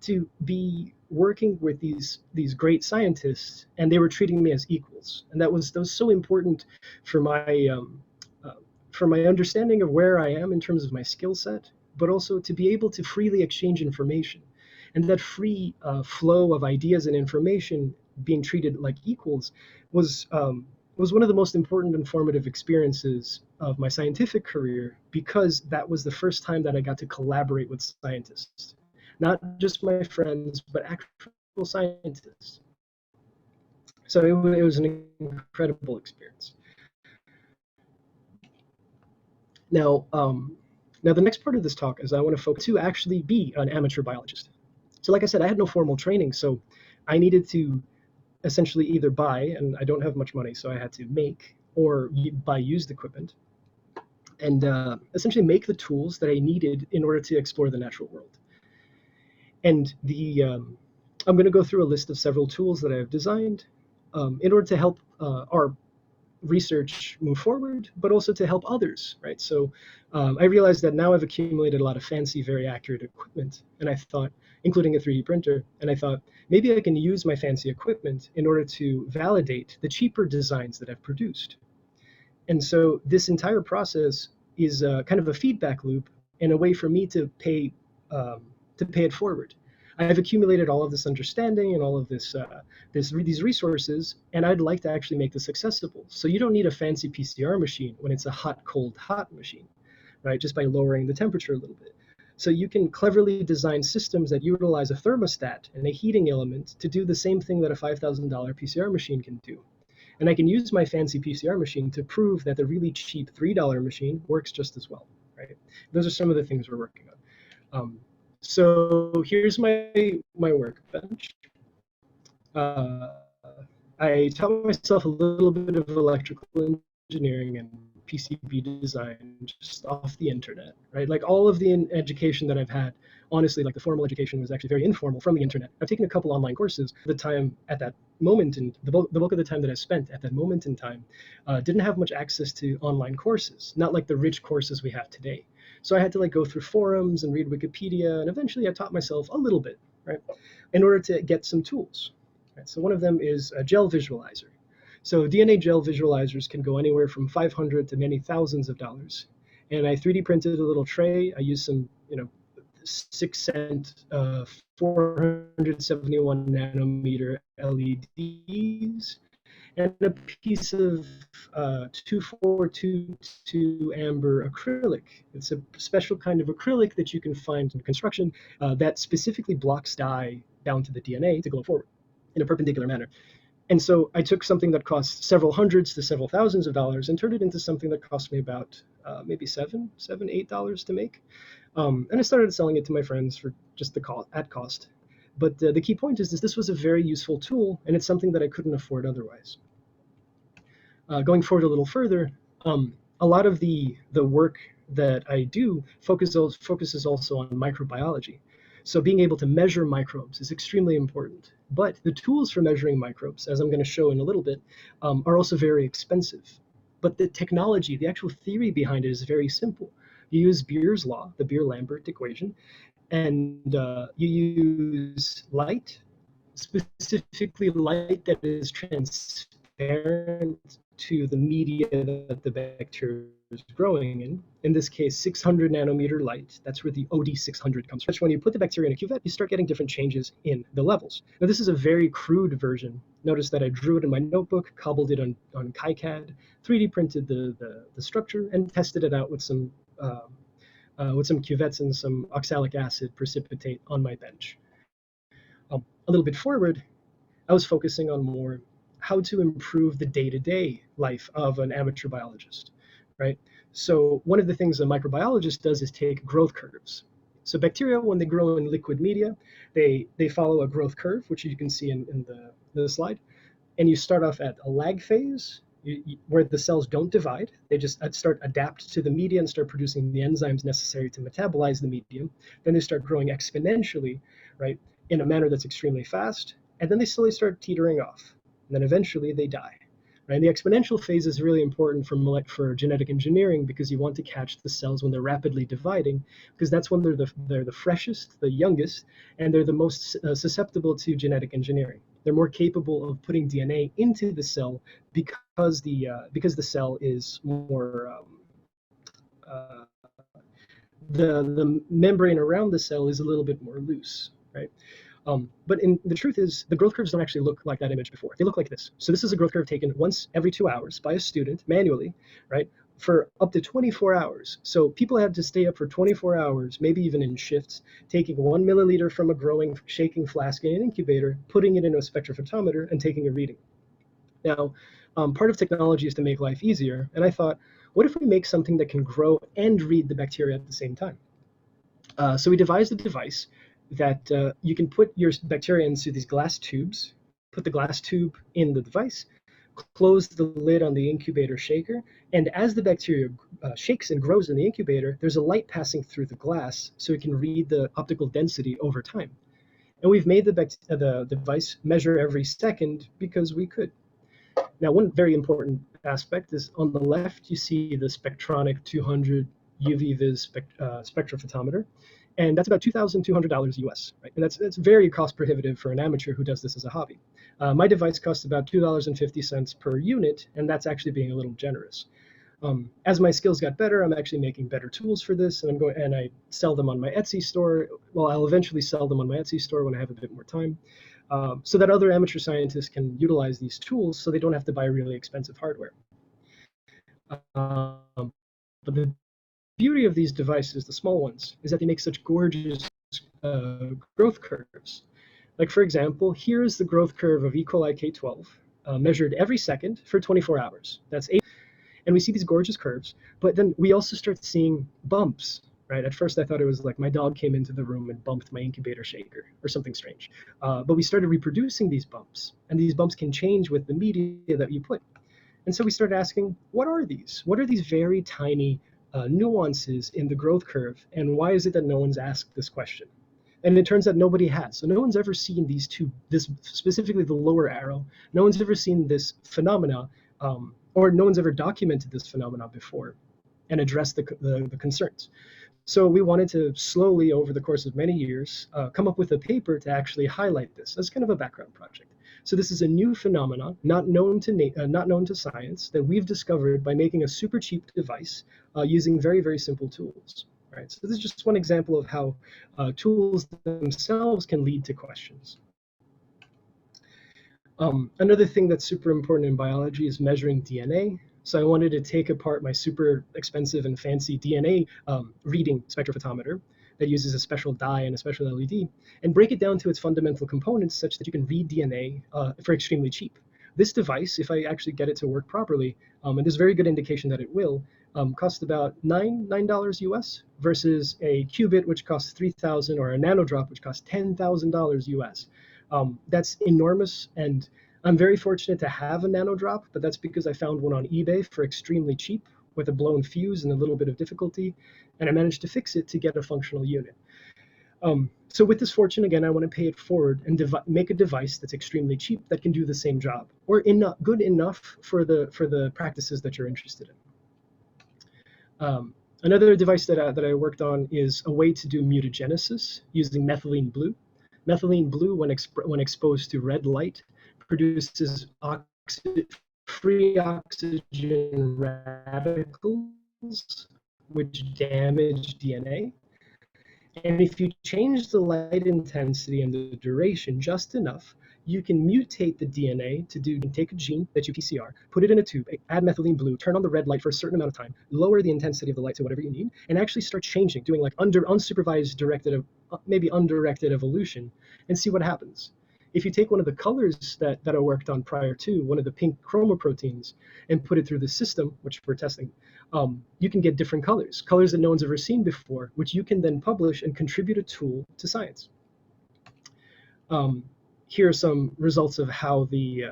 to be working with these great scientists, and they were treating me as equals, and that was so important for my understanding of where I am in terms of my skill set, but also to be able to freely exchange information. And that free flow of ideas and information being treated like equals was one of the most important and formative experiences of my scientific career, because that was the first time that I got to collaborate with scientists. Not just my friends, but actual scientists. So it was an incredible experience. Now, now the next part of this talk is I want to focus to actually be an amateur biologist. So like I said, I had no formal training, so I needed to essentially either buy, and I don't have much money, so I had to make or buy used equipment, and essentially make the tools that I needed in order to explore the natural world. And I'm going to go through a list of several tools that I have designed in order to help our research move forward, but also to help others, right? So I realized that now I've accumulated a lot of fancy, very accurate equipment, and I thought, including a 3D printer, and I thought maybe I can use my fancy equipment in order to validate the cheaper designs that I've produced. And so this entire process is kind of a feedback loop and a way for me to pay it forward. I've accumulated all of this understanding and all of these resources, and I'd like to actually make this accessible. So you don't need a fancy PCR machine when it's a hot, cold, hot machine, right? Just by lowering the temperature a little bit. So you can cleverly design systems that utilize a thermostat and a heating element to do the same thing that a $5,000 PCR machine can do. And I can use my fancy PCR machine to prove that the really cheap $3 machine works just as well, right? Those are some of the things we're working on. So here's my workbench. I taught myself a little bit of electrical engineering and PCB design just off the internet, right? Like all of the education that I've had, honestly, like the formal education was actually very informal from the internet. I've taken a couple online courses. The time at that moment, and the bulk of the time that I spent at that moment in time, didn't have much access to online courses, not like the rich courses we have today. So I had to like go through forums and read Wikipedia, and eventually I taught myself a little bit, right, in order to get some tools. Right? So one of them is a gel visualizer. So DNA gel visualizers can go anywhere from $500 to many thousands of dollars. And I 3D printed a little tray. I used some, 6-cent 471 nanometer LEDs, and a piece of 2422 amber acrylic. It's a special kind of acrylic that you can find in construction that specifically blocks dye down to the DNA to go forward in a perpendicular manner. And so I took something that cost several hundreds to several thousands of dollars and turned it into something that cost me about maybe $8 to make. And I started selling it to my friends for just the cost, at cost. But the key point is this was a very useful tool, and it's something that I couldn't afford otherwise. Going forward a little further, a lot of the work that I do focuses also on microbiology. So being able to measure microbes is extremely important. But the tools for measuring microbes, as I'm going to show in a little bit, are also very expensive. But the technology, the actual theory behind it is very simple. You use Beer's law, the Beer-Lambert equation, and you use light, specifically light that is transparent to the media that the bacteria is growing in. In this case, 600 nanometer light. That's where the OD 600 comes from. When you put the bacteria in a cuvette, you start getting different changes in the levels. Now, this is a very crude version. Notice that I drew it in my notebook, cobbled it on KiCad, 3D printed the structure, and tested it out with some cuvettes and some oxalic acid precipitate on my bench. A little bit forward, I was focusing on more how to improve the day-to-day life of an amateur biologist, right? So one of the things a microbiologist does is take growth curves. So bacteria, when they grow in liquid media, they follow a growth curve, which you can see in the slide. And you start off at a lag phase where the cells don't divide. They just start adapt to the media and start producing the enzymes necessary to metabolize the medium. Then they start growing exponentially, right, in a manner that's extremely fast. And then they slowly start teetering off. And then eventually they die. Right? And the exponential phase is really important for genetic engineering because you want to catch the cells when they're rapidly dividing, because that's when they're the freshest, the youngest, and they're the most susceptible to genetic engineering. They're more capable of putting DNA into the cell because the cell is more the membrane around the cell is a little bit more loose, right? But the truth is, the growth curves don't actually look like that image before. They look like this. So this is a growth curve taken once every 2 hours by a student manually, right, for up to 24 hours. So people had to stay up for 24 hours, maybe even in shifts, taking 1 milliliter from a growing shaking flask in an incubator, putting it in a spectrophotometer, and taking a reading. Now, part of technology is to make life easier, and I thought, what if we make something that can grow and read the bacteria at the same time? So we devised a device that you can put your bacteria into these glass tubes, put the glass tube in the device, close the lid on the incubator shaker, and as the bacteria shakes and grows in the incubator, there's a light passing through the glass so it can read the optical density over time. And we've made the device measure every second because we could. Now, one very important aspect is on the left, you see the Spectronic 200 UV-Vis spectrophotometer, and that's about $2,200 US, right? And that's very cost prohibitive for an amateur who does this as a hobby. My device costs about $2.50 per unit, and that's actually being a little generous. As my skills got better, I'm actually making better tools for this, and I sell them on my Etsy store. Well, I'll eventually sell them on my Etsy store when I have a bit more time, so that other amateur scientists can utilize these tools so they don't have to buy really expensive hardware. But the beauty of these devices, the small ones, is that they make such gorgeous growth curves. Like, for example, here is the growth curve of E. coli K12, measured every second for 24 hours. That's 8. And we see these gorgeous curves, but then we also start seeing bumps, right? At first I thought it was like my dog came into the room and bumped my incubator shaker or something strange. But we started reproducing these bumps, and these bumps can change with the media that you put. And so we started asking, what are these? What are these very tiny nuances in the growth curve, and why is it that no one's asked this question? And it turns out nobody has. So no one's ever seen this specifically the lower arrow, no one's ever seen this phenomena, or no one's ever documented this phenomena before and addressed the concerns. So we wanted to slowly, over the course of many years, come up with a paper to actually highlight this as kind of a background project. So this is a new phenomenon, not known to science, that we've discovered by making a super cheap device using very, very simple tools. Right? So this is just one example of how tools themselves can lead to questions. Another thing that's super important in biology is measuring DNA. So I wanted to take apart my super expensive and fancy DNA reading spectrophotometer that uses a special dye and a special LED and break it down to its fundamental components such that you can read DNA for extremely cheap. This device, if I actually get it to work properly, and there's very good indication that it will, cost about $9 US versus a qubit which costs $3,000 or a nanodrop which costs $10,000 US. That's enormous, and I'm very fortunate to have a nanodrop, but that's because I found one on eBay for extremely cheap with a blown fuse and a little bit of difficulty, and I managed to fix it to get a functional unit. So with this fortune, again, I want to pay it forward and make a device that's extremely cheap that can do the same job, or good enough for the practices that you're interested in. Another device that I worked on is a way to do mutagenesis using methylene blue. Methylene blue, when exposed to red light, produces free oxygen radicals, which damage DNA. And if you change the light intensity and the duration just enough, you can mutate the DNA take a gene that you PCR, put it in a tube, add methylene blue, turn on the red light for a certain amount of time, lower the intensity of the light to whatever you need, and actually start changing, doing like unsupervised undirected evolution, and see what happens. if you take one of the colors that I worked on prior to, one of the pink chromoproteins, and put it through the system, which we're testing, you can get different colors that no one's ever seen before, which you can then publish and contribute a tool to science. Here are some results of how the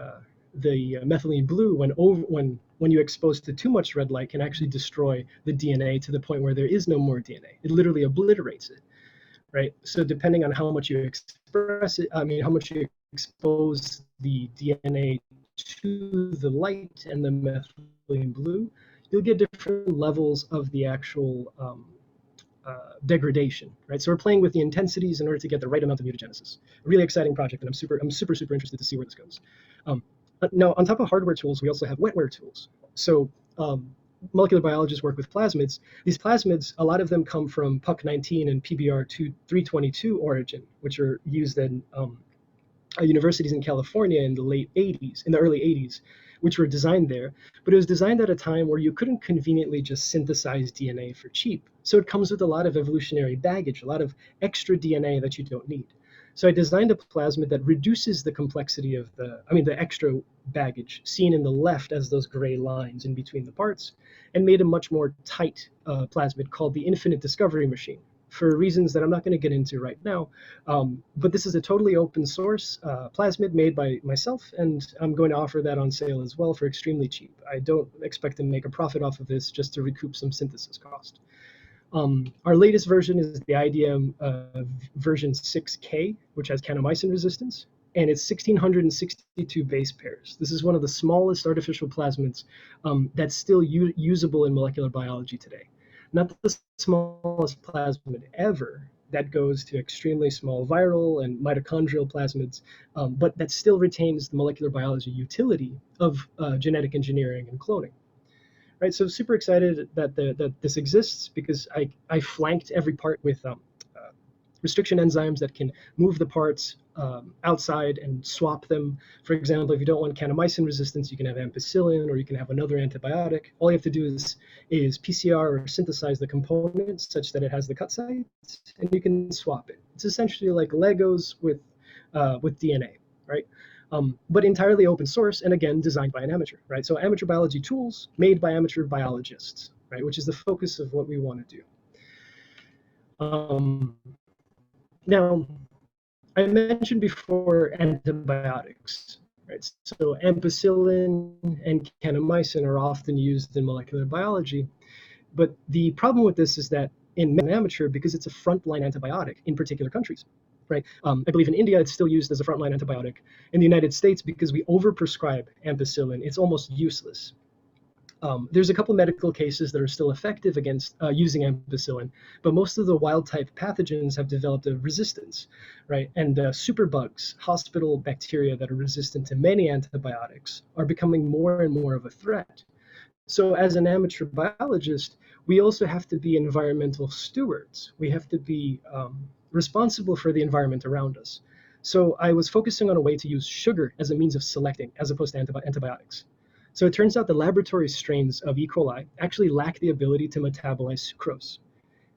methylene blue, when you expose to too much red light, can actually destroy the DNA to the point where there is no more DNA. It literally obliterates it, right? So depending on how much you express it, how much you expose the DNA to the light and the methylene blue, you'll get different levels of the actual degradation, right? So we're playing with the intensities in order to get the right amount of mutagenesis. A really exciting project, and I'm super interested to see where this goes. Now, on top of hardware tools, we also have wetware tools. So molecular biologists work with plasmids. These plasmids, a lot of them come from PUC19 and PBR322 origin, which are used in universities in California in the early 80s, which were designed there. But it was designed at a time where you couldn't conveniently just synthesize DNA for cheap. So it comes with a lot of evolutionary baggage, a lot of extra DNA that you don't need. So I designed a plasmid that reduces the complexity of the extra baggage seen in the left as those gray lines in between the parts, and made a much more tight plasmid called the Infinite Discovery Machine, for reasons that I'm not going to get into right now. But this is a totally open source plasmid made by myself, and I'm going to offer that on sale as well for extremely cheap. I don't expect to make a profit off of this, just to recoup some synthesis cost. Our latest version is the IDM version 6K, which has kanamycin resistance, and it's 1,662 base pairs. This is one of the smallest artificial plasmids that's still usable in molecular biology today. Not the smallest plasmid ever that goes to extremely small viral and mitochondrial plasmids, but that still retains the molecular biology utility of genetic engineering and cloning. Right, so super excited that this exists, because I flanked every part with restriction enzymes that can move the parts outside and swap them. For example, if you don't want kanamycin resistance, you can have ampicillin, or you can have another antibiotic. All you have to do is PCR or synthesize the components such that it has the cut sites, and you can swap it. It's essentially like Legos with DNA, right? But entirely open source, and again, designed by an amateur, right? So amateur biology tools made by amateur biologists, right? Which is the focus of what we want to do. Now, I mentioned before antibiotics, right? So ampicillin and kanamycin are often used in molecular biology, but the problem with this is that in amateur, because it's a frontline antibiotic in particular countries, right? I believe in India it's still used as a frontline antibiotic. In the United States, because we overprescribe ampicillin, it's almost useless. There's a couple medical cases that are still effective against using ampicillin, but most of the wild-type pathogens have developed a resistance, right? And superbugs, hospital bacteria that are resistant to many antibiotics, are becoming more and more of a threat. So as an amateur biologist, we also have to be environmental stewards. We have to be responsible for the environment around us. So I was focusing on a way to use sugar as a means of selecting, as opposed to antibiotics. So it turns out the laboratory strains of E. coli actually lack the ability to metabolize sucrose.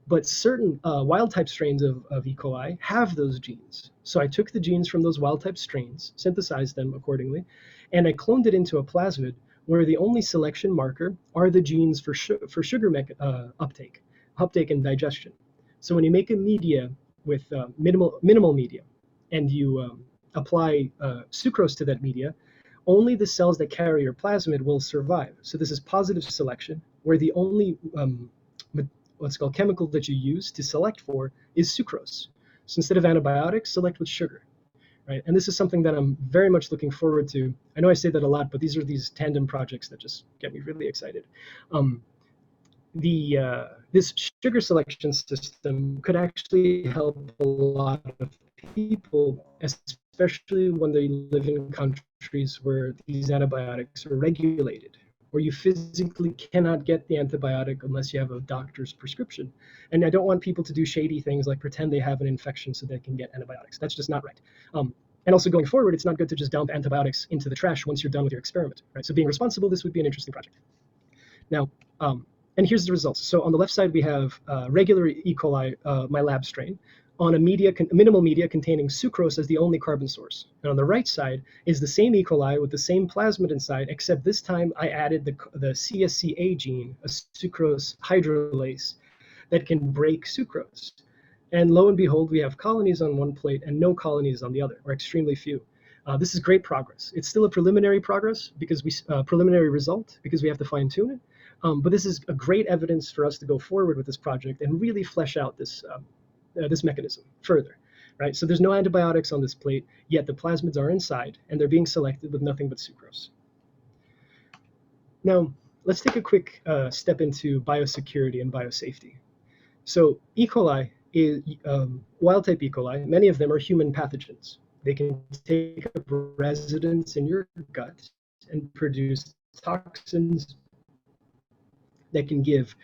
But certain wild-type strains of E. coli have those genes. So I took the genes from those wild-type strains, synthesized them accordingly, and I cloned it into a plasmid where the only selection marker are the genes for sugar uptake and digestion. So when you make a media with minimal media, and you apply sucrose to that media, only the cells that carry your plasmid will survive. So this is positive selection, where the only what's called chemical that you use to select for is sucrose. So instead of antibiotics, select with sugar, right? And this is something that I'm very much looking forward to. I know I say that a lot, but these are these tandem projects that just get me really excited. This sugar selection system could actually help a lot of people, especially when they live in countries where these antibiotics are regulated, where you physically cannot get the antibiotic unless you have a doctor's prescription. And I don't want people to do shady things like pretend they have an infection so they can get antibiotics. That's just not right. And also going forward, it's not good to just dump antibiotics into the trash once you're done with your experiment, right? So being responsible, this would be an interesting project. Now, and here's the results. So on the left side, we have regular E. coli, my lab strain. on a minimal media containing sucrose as the only carbon source. And on the right side is the same E. coli with the same plasmid inside, except this time I added the CSCA gene, a sucrose hydrolase, that can break sucrose. And lo and behold, we have colonies on one plate and no colonies on the other, or extremely few. This is great progress. It's still a preliminary progress because preliminary result because we have to fine tune it. But this is a great evidence for us to go forward with this project and really flesh out this this mechanism further, right? So there's no antibiotics on this plate, yet the plasmids are inside and they're being selected with nothing but sucrose. Now, let's take a quick step into biosecurity and biosafety. So E. coli is wild-type E. coli. Many of them are human pathogens. They can take up residence in your gut and produce toxins that can give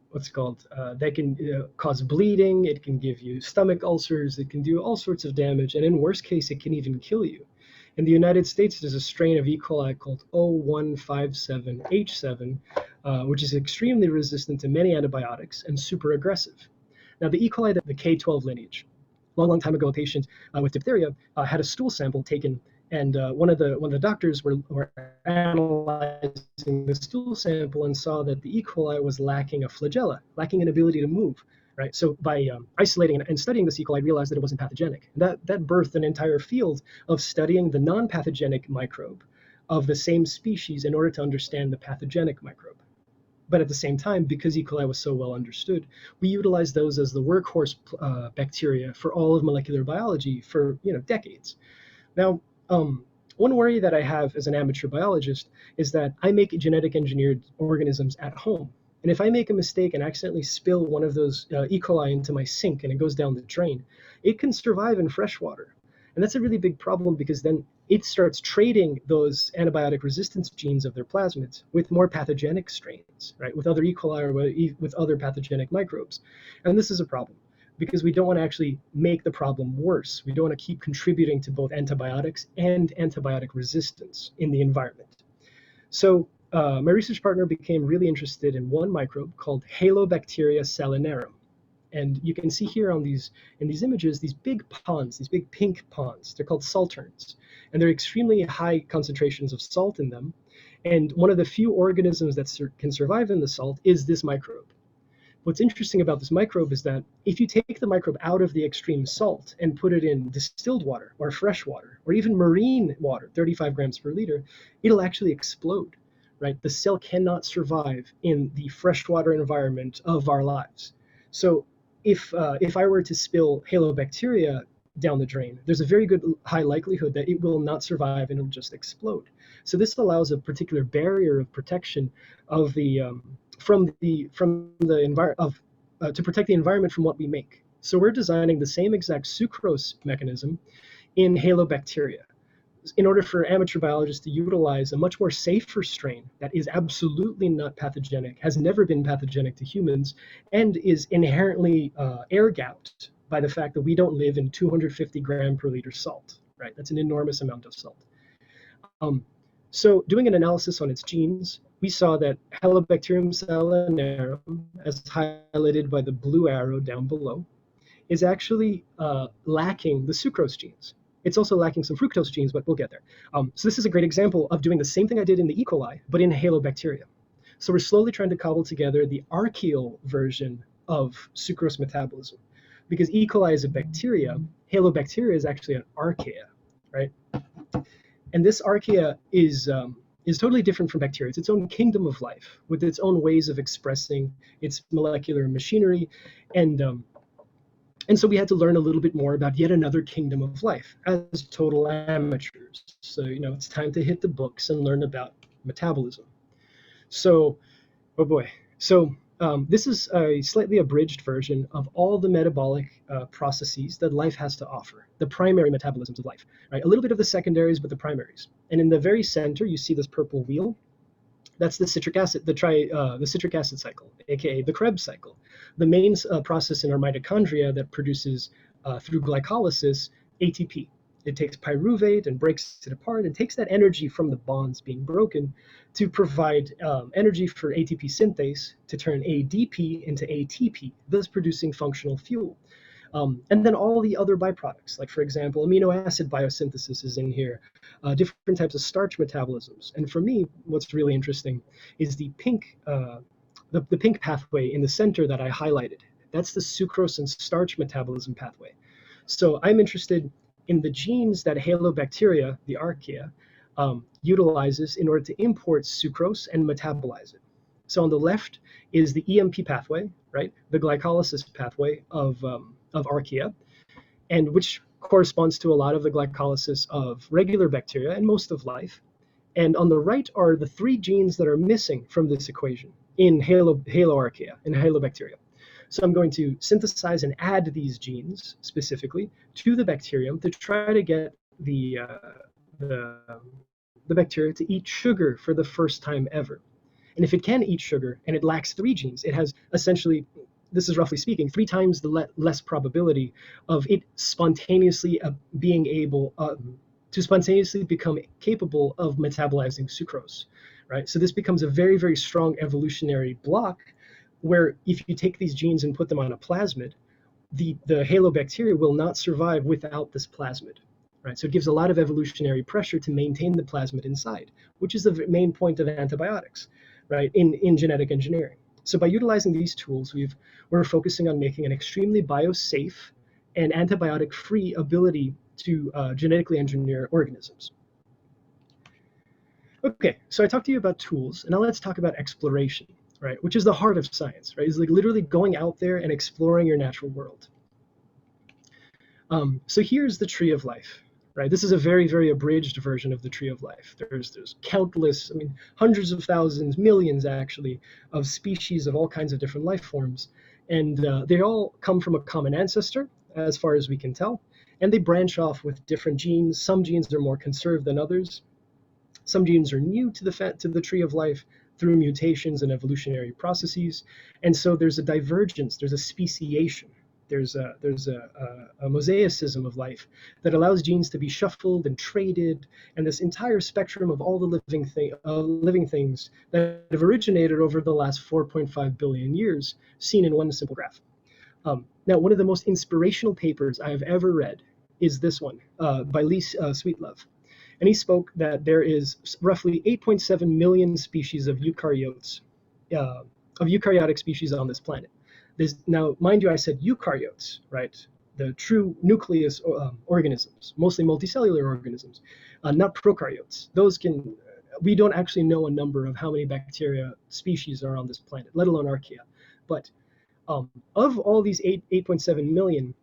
that can cause bleeding, it can give you stomach ulcers, it can do all sorts of damage, and in worst case, it can even kill you. In the United States, there's a strain of E. coli called O157H7, which is extremely resistant to many antibiotics and super aggressive. Now, the E. coli, the K12 lineage, long time ago, a patient with diphtheria had a stool sample taken, and one of the doctors were analyzing the stool sample and saw that the E. coli was lacking a flagella, lacking an ability to move. Right. So by isolating and studying this E. coli, I realized that it wasn't pathogenic. That birthed an entire field of studying the non-pathogenic microbe of the same species in order to understand the pathogenic microbe. But at the same time, because E. coli was so well understood, we utilized those as the workhorse bacteria for all of molecular biology for decades. Now, one worry that I have as an amateur biologist is that I make genetic engineered organisms at home. And if I make a mistake and accidentally spill one of those E. coli into my sink and it goes down the drain, it can survive in fresh water. And that's a really big problem because then it starts trading those antibiotic resistance genes of their plasmids with more pathogenic strains, right? With other E. coli or with other pathogenic microbes. And this is a problem because we don't want to actually make the problem worse. We don't want to keep contributing to both antibiotics and antibiotic resistance in the environment. So my research partner became really interested in one microbe called Halobacteria salinarum. And you can see here in these images, these big ponds, these big pink ponds. They're called salterns. And they're extremely high concentrations of salt in them. And one of the few organisms that can survive in the salt is this microbe. What's interesting about this microbe is that if you take the microbe out of the extreme salt and put it in distilled water or fresh water or even marine water, 35 grams per liter, it'll actually explode. Right? The cell cannot survive in the freshwater environment of our lives. So if I were to spill halobacteria down the drain, there's a very good high likelihood that it will not survive and it'll just explode. So this allows a particular barrier of protection of the from the environment to protect the environment from what we make. So we're designing the same exact sucrose mechanism in halobacteria, in order for amateur biologists to utilize a much more safer strain that is absolutely not pathogenic, has never been pathogenic to humans, and is inherently air-gapped by the fact that we don't live in 250 gram per liter salt, right? That's an enormous amount of salt. So doing an analysis on its genes, we saw that Halobacterium salinarum, as highlighted by the blue arrow down below, is actually lacking the sucrose genes. It's also lacking some fructose genes, but we'll get there. So this is a great example of doing the same thing I did in the E. coli, but in halobacteria. So we're slowly trying to cobble together the archaeal version of sucrose metabolism. Because E. coli is a bacteria, halobacteria is actually an archaea, right? And this archaea is totally different from bacteria. It's its own kingdom of life with its own ways of expressing its molecular machinery. And so we had to learn a little bit more about yet another kingdom of life as total amateurs. So, it's time to hit the books and learn about metabolism. So, oh boy. So this is a slightly abridged version of all the metabolic processes that life has to offer, the primary metabolisms of life, right? A little bit of the secondaries, but the primaries. And in the very center, you see this purple wheel. That's the citric acid, the citric acid cycle, aka the Krebs cycle, the main process in our mitochondria that produces through glycolysis ATP. It takes pyruvate and breaks it apart and takes that energy from the bonds being broken to provide energy for ATP synthase to turn ADP into ATP, thus producing functional fuel. And then all the other byproducts, like for example, amino acid biosynthesis is in here, different types of starch metabolisms. And for me, what's really interesting is the pink pathway in the center that I highlighted. That's the sucrose and starch metabolism pathway. So I'm interested in the genes that halobacteria, the archaea, utilizes in order to import sucrose and metabolize it. So on the left is the EMP pathway, right? The glycolysis pathway of archaea, and which corresponds to a lot of the glycolysis of regular bacteria and most of life. And on the right are the 3 genes that are missing from this equation in haloarchaea, in halobacteria. So I'm going to synthesize and add these genes specifically to the bacterium to try to get the bacteria to eat sugar for the first time ever. And if it can eat sugar and it lacks 3 genes, it has essentially, this is roughly speaking, 3 times the less probability of it spontaneously being able to spontaneously become capable of metabolizing sucrose, right? So this becomes a very, very strong evolutionary block where if you take these genes and put them on a plasmid, the halobacteria will not survive without this plasmid, right? So it gives a lot of evolutionary pressure to maintain the plasmid inside, which is the main point of antibiotics, right, in genetic engineering. So by utilizing these tools, we're focusing on making an extremely biosafe and antibiotic-free ability to genetically engineer organisms. Okay, so I talked to you about tools, and now let's talk about exploration, right, which is the heart of science, right? It's like literally going out there and exploring your natural world. So here's the tree of life, right? This is a very, very abridged version of the tree of life. There's countless, I mean, hundreds of thousands, millions actually, of species of all kinds of different life forms. And they all come from a common ancestor, as far as we can tell. And they branch off with different genes. Some genes are more conserved than others. Some genes are new to the tree of life through mutations and evolutionary processes. And so there's a divergence, there's a speciation. There's a mosaicism of life that allows genes to be shuffled and traded, and this entire spectrum of all the living things that have originated over the last 4.5 billion years, seen in one simple graph. Now, one of the most inspirational papers I have ever read is this one by Lee Sweetlove. And he spoke that there is roughly 8.7 million species of eukaryotes, of eukaryotic species on this planet. Now, mind you, I said eukaryotes, right? The true nucleus organisms, mostly multicellular organisms, not prokaryotes. We don't actually know a number of how many bacteria species are on this planet, let alone archaea. But of all these 8.7 million,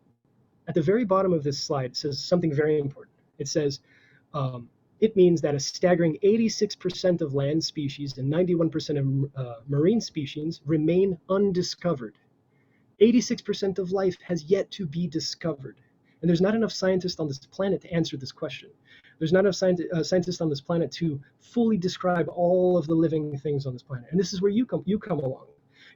at the very bottom of this slide, it says something very important. It says, it means that a staggering 86% of land species and 91% of marine species remain undiscovered. 86% of life has yet to be discovered. And there's not enough scientists on this planet to answer this question. There's not enough scientists on this planet to fully describe all of the living things on this planet. And this is where you come along.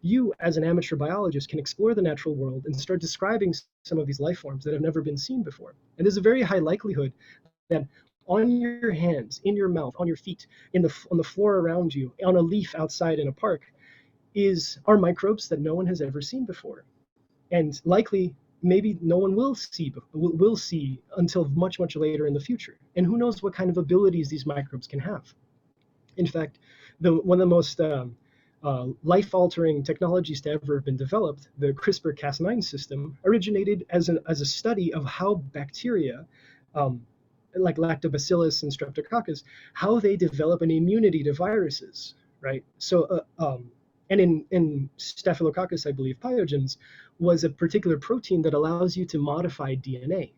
You, as an amateur biologist, can explore the natural world and start describing some of these life forms that have never been seen before. And there's a very high likelihood that on your hands, in your mouth, on your feet, on the floor around you, on a leaf outside in a park, are microbes that no one has ever seen before. And likely, maybe no one will see until much, much later in the future. And who knows what kind of abilities these microbes can have. In fact, one of the most life-altering technologies to ever have been developed, the CRISPR-Cas9 system, originated as a study of how bacteria, like lactobacillus and streptococcus, how they develop an immunity to viruses, right? So, and in Staphylococcus, I believe, pyogenes was a particular protein that allows you to modify DNA.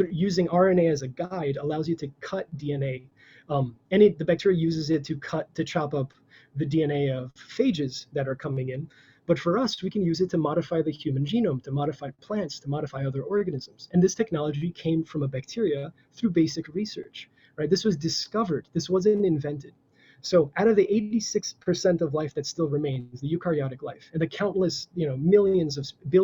Using RNA as a guide allows you to cut DNA, and the bacteria uses it to chop up the DNA of phages that are coming in. But for us, we can use it to modify the human genome, to modify plants, to modify other organisms. And this technology came from a bacteria through basic research, right? This was discovered. This wasn't invented. So out of the 86% of life that still remains, the eukaryotic life, and the countless,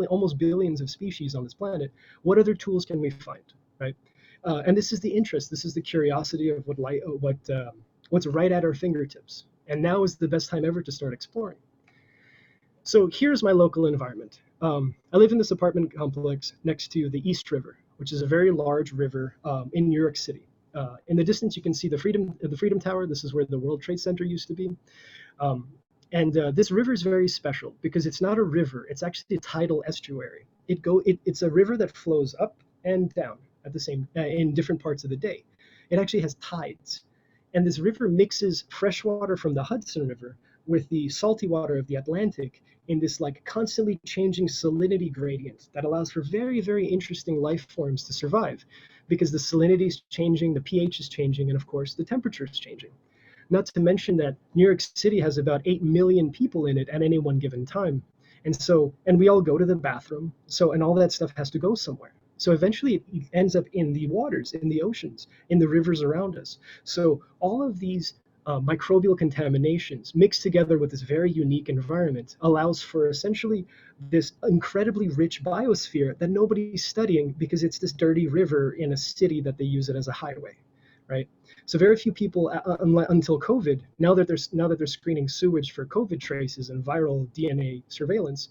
almost billions of species on this planet, what other tools can we find, right? And this is the interest, this is the curiosity of what's right at our fingertips. And now is the best time ever to start exploring. So here's my local environment. I live in this apartment complex next to the East River, which is a very large river in New York City. In the distance, you can see the Freedom Tower. This is where the World Trade Center used to be. This river is very special because it's not a river. It's actually a tidal estuary. It's a river that flows up and down at the same in different parts of the day. It actually has tides. And this river mixes fresh water from the Hudson River with the salty water of the Atlantic in this like constantly changing salinity gradient that allows for very, very interesting life forms to survive because the salinity is changing, the pH is changing, and of course the temperature is changing. Not to mention that New York City has about 8 million people in it at any one given time. And we all go to the bathroom. And all that stuff has to go somewhere. So eventually it ends up in the waters, in the oceans, in the rivers around us. So all of these microbial contaminations mixed together with this very unique environment allows for essentially this incredibly rich biosphere that nobody's studying because it's this dirty river in a city that they use it as a highway, right? So very few people until COVID, now that they're screening sewage for COVID traces and viral DNA surveillance,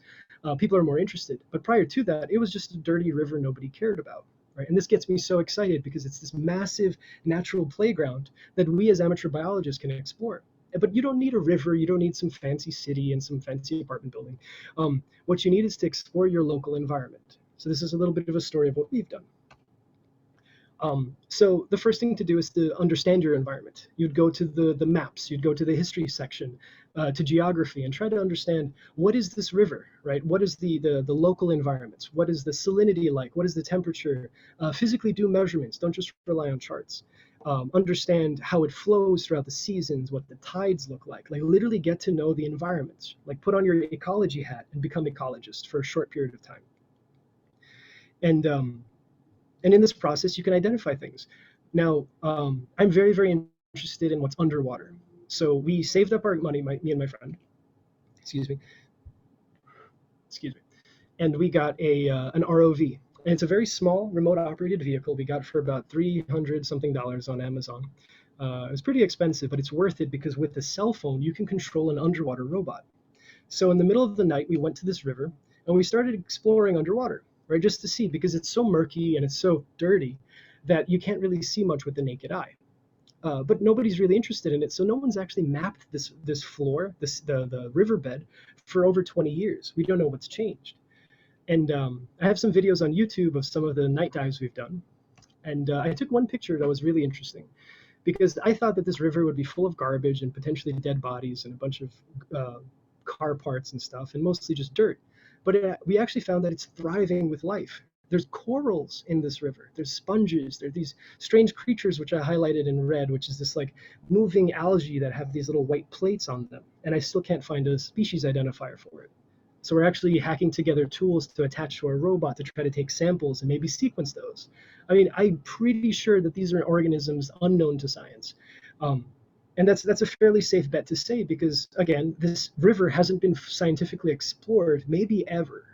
people are more interested. But prior to that, it was just a dirty river nobody cared about. Right? And this gets me so excited because it's this massive natural playground that we as amateur biologists can explore. But you don't need a river, you don't need some fancy city and some fancy apartment building. What you need is to explore your local environment. So this is a little bit of a story of what we've done. So the first thing to do is to understand your environment. You'd go to the maps, you'd go to the history section, to geography, and try to understand what is this river, right? What is the local environments? What is the salinity like? What is the temperature? Physically do measurements, don't just rely on charts. Understand how it flows throughout the seasons, what the tides look like literally get to know the environment, like put on your ecology hat and become ecologist for a short period of time. And in this process, you can identify things. Now, I'm very, very interested in what's underwater. So we saved up our money, me and my friend, excuse me, and we got an ROV. And it's a very small remote operated vehicle. We got for about $300 something on Amazon. It was pretty expensive, but it's worth it because with the cell phone, you can control an underwater robot. So in the middle of the night, we went to this river and we started exploring underwater. Right, just to see, because it's so murky and it's so dirty that you can't really see much with the naked eye. But nobody's really interested in it, so no one's actually mapped this floor, the riverbed, for over 20 years. We don't know what's changed. And I have some videos on YouTube of some of the night dives we've done. And I took one picture that was really interesting because I thought that this river would be full of garbage and potentially dead bodies and a bunch of car parts and stuff, and mostly just dirt. But we actually found that it's thriving with life. There's corals in this river. There's sponges. There are these strange creatures, which I highlighted in red, which is this like moving algae that have these little white plates on them. And I still can't find a species identifier for it. So we're actually hacking together tools to attach to our robot to try to take samples and maybe sequence those. I mean, I'm pretty sure that these are organisms unknown to science. And that's a fairly safe bet to say because, again, this river hasn't been scientifically explored maybe ever.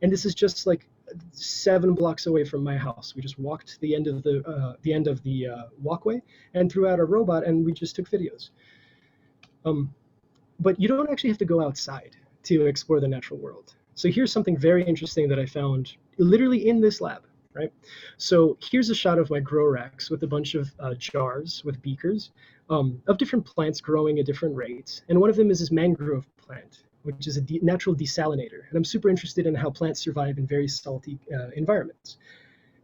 And this is just like 7 blocks away from my house. We just walked to the end of the walkway and threw out a robot and we just took videos. But you don't actually have to go outside to explore the natural world. So here's something very interesting that I found literally in this lab. Right? So here's a shot of my grow racks with a bunch of jars with beakers of different plants growing at different rates. And one of them is this mangrove plant, which is a natural desalinator. And I'm super interested in how plants survive in very salty environments.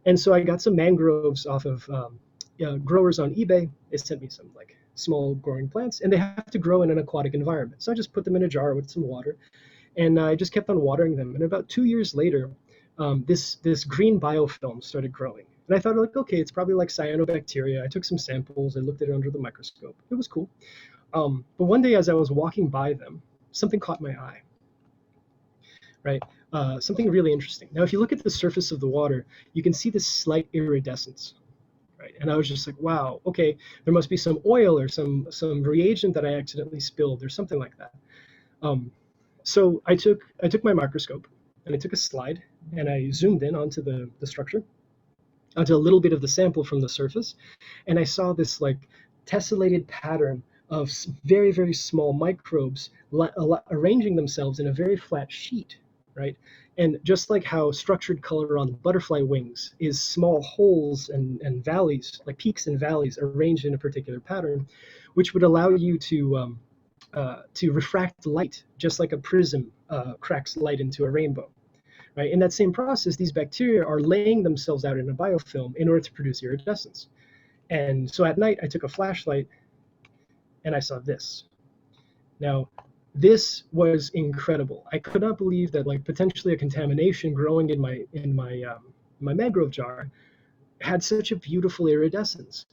And so I got some mangroves off of growers on eBay. They sent me some like small growing plants, and they have to grow in an aquatic environment. So I just put them in a jar with some water, and I just kept on watering them. And about 2 years later, this green biofilm started growing. And I thought, like, okay, it's probably like cyanobacteria. I took some samples. I looked at it under the microscope. It was cool. But one day as I was walking by them, something caught my eye, right? Something really interesting. Now, if you look at the surface of the water, you can see this slight iridescence, right? And I was just like, wow, okay, there must be some oil or some reagent that I accidentally spilled or something like that. So I took my microscope and I took a slide and I zoomed in onto the structure. onto a little bit of the sample from the surface, and I saw this like tessellated pattern of very, very small microbes arranging themselves in a very flat sheet, right? And just like how structured color on butterfly wings is small holes and valleys, like peaks and valleys arranged in a particular pattern, which would allow you to refract light, just like a prism cracks light into a rainbow. Right? In that same process, these bacteria are laying themselves out in a biofilm in order to produce iridescence. And so at night, I took a flashlight and I saw this. Now, this was incredible. I could not believe that like potentially a contamination growing in my mangrove jar had such a beautiful iridescence,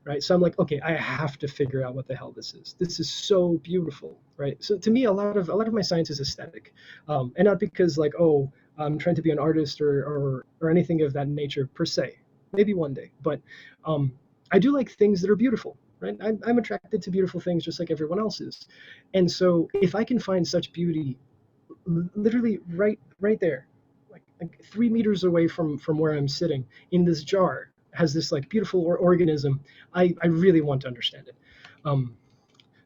right? So I'm like, okay, I have to figure out what the hell this is. This is so beautiful, right? So to me, a lot of my science is aesthetic, and not because like, oh, I'm trying to be an artist or anything of that nature per se. Maybe one day, but I do like things that are beautiful, right? I'm attracted to beautiful things just like everyone else is, and so if I can find such beauty, literally right there, like 3 meters away from where I'm sitting in this jar has this like beautiful organism. I really want to understand it.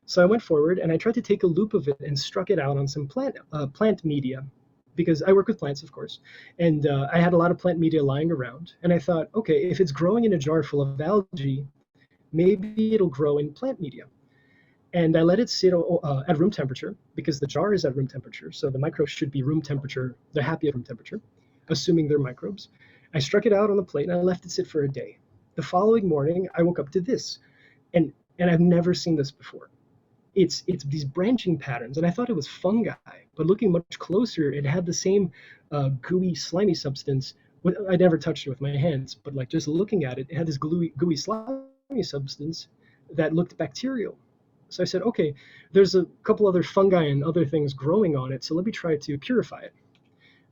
So I went forward and I tried to take a loop of it and struck it out on some plant media, because I work with plants, of course, and I had a lot of plant media lying around. And I thought, okay, if it's growing in a jar full of algae, maybe it'll grow in plant media. And I let it sit at room temperature, because the jar is at room temperature, so the microbes should be room temperature. They're happy at room temperature, assuming they're microbes. I struck it out on the plate and I left it sit for a day. The following morning, I woke up to this, and I've never seen this before. It's these branching patterns, and I thought it was fungi, but looking much closer, it had the same gooey, slimy substance. I never touched it with my hands, but like just looking at it, it had this gooey, slimy substance that looked bacterial. So I said, okay, there's a couple other fungi and other things growing on it, so let me try to purify it.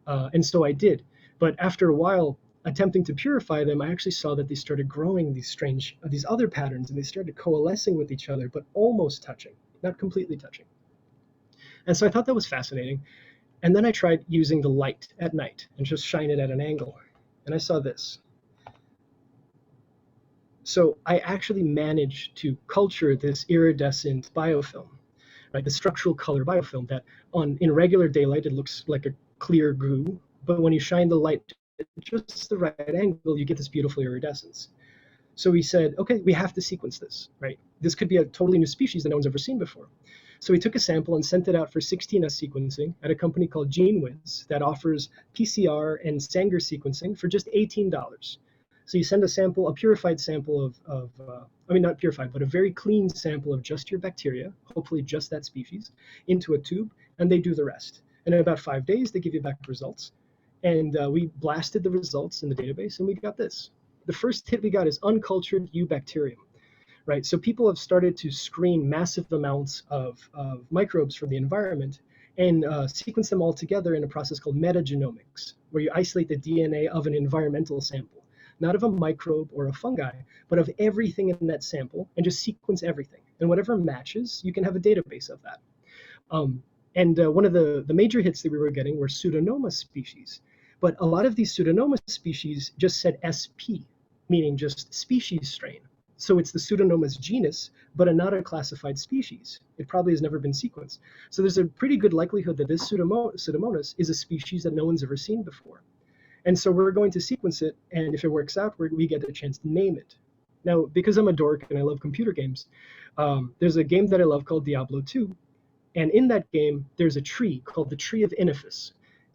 And so I did. But after a while, attempting to purify them, I actually saw that they started growing these other patterns, and they started coalescing with each other, but almost touching, not completely touching. And so I thought that was fascinating. And then I tried using the light at night and just shine it at an angle. And I saw this. So I actually managed to culture this iridescent biofilm, right? The structural color biofilm that in regular daylight, it looks like a clear goo, but when you shine the light at just the right angle, you get this beautiful iridescence. So we said, okay, we have to sequence this, right? This could be a totally new species that no one's ever seen before. So we took a sample and sent it out for 16S sequencing at a company called GeneWiz that offers PCR and Sanger sequencing for just $18. So you send a sample, a purified sample not purified, but a very clean sample of just your bacteria, hopefully just that species, into a tube, and they do the rest. And in about 5 days, they give you back results. And we blasted the results in the database, and we got this. The first hit we got is uncultured eubacterium, right? So people have started to screen massive amounts of microbes from the environment and sequence them all together in a process called metagenomics, where you isolate the DNA of an environmental sample, not of a microbe or a fungi, but of everything in that sample, and just sequence everything. And whatever matches, you can have a database of that. One of the major hits that we were getting were Pseudomonas species. But a lot of these Pseudomonas species just said SP, meaning just species strain. So it's the Pseudomonas genus, but not a classified species. It probably has never been sequenced. So there's a pretty good likelihood that this Pseudomonas is a species that no one's ever seen before. And so we're going to sequence it, and if it works out, we get a chance to name it. Now, because I'm a dork and I love computer games, there's a game that I love called Diablo 2. And in that game, there's a tree called the Tree of Iniphis.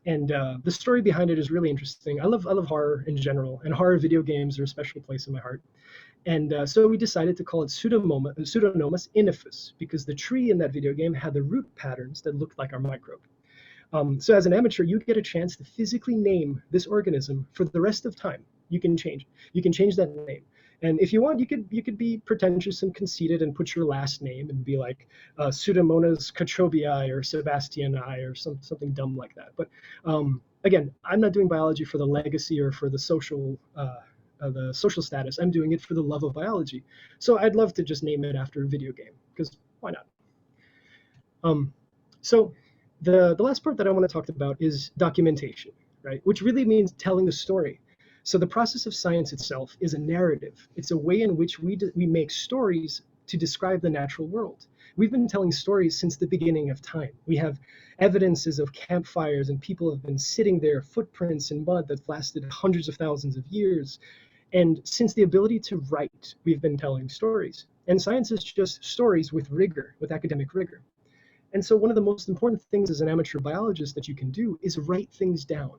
And the story behind it is really interesting. I love horror in general, and horror video games are a special place in my heart. And so we decided to call it Pseudomonas iniphis, because the tree in that video game had the root patterns that looked like our microbe. So as an amateur, you get a chance to physically name this organism for the rest of time. You can change that name. And if you want, you could be pretentious and conceited and put your last name and be like Pseudomonas Cocioba or Sebastien S or something dumb like that. But again, I'm not doing biology for the legacy or for the social status. I'm doing it for the love of biology. So I'd love to just name it after a video game, because why not? So the last part that I want to talk about is documentation, right? Which really means telling the story. So the process of science itself is a narrative. It's a way in which we make stories to describe the natural world. We've been telling stories since the beginning of time. We have evidences of campfires, and people have been sitting there, footprints in mud that lasted hundreds of thousands of years. And since the ability to write, we've been telling stories. And science is just stories with rigor, with academic rigor. And so one of the most important things as an amateur biologist that you can do is write things down.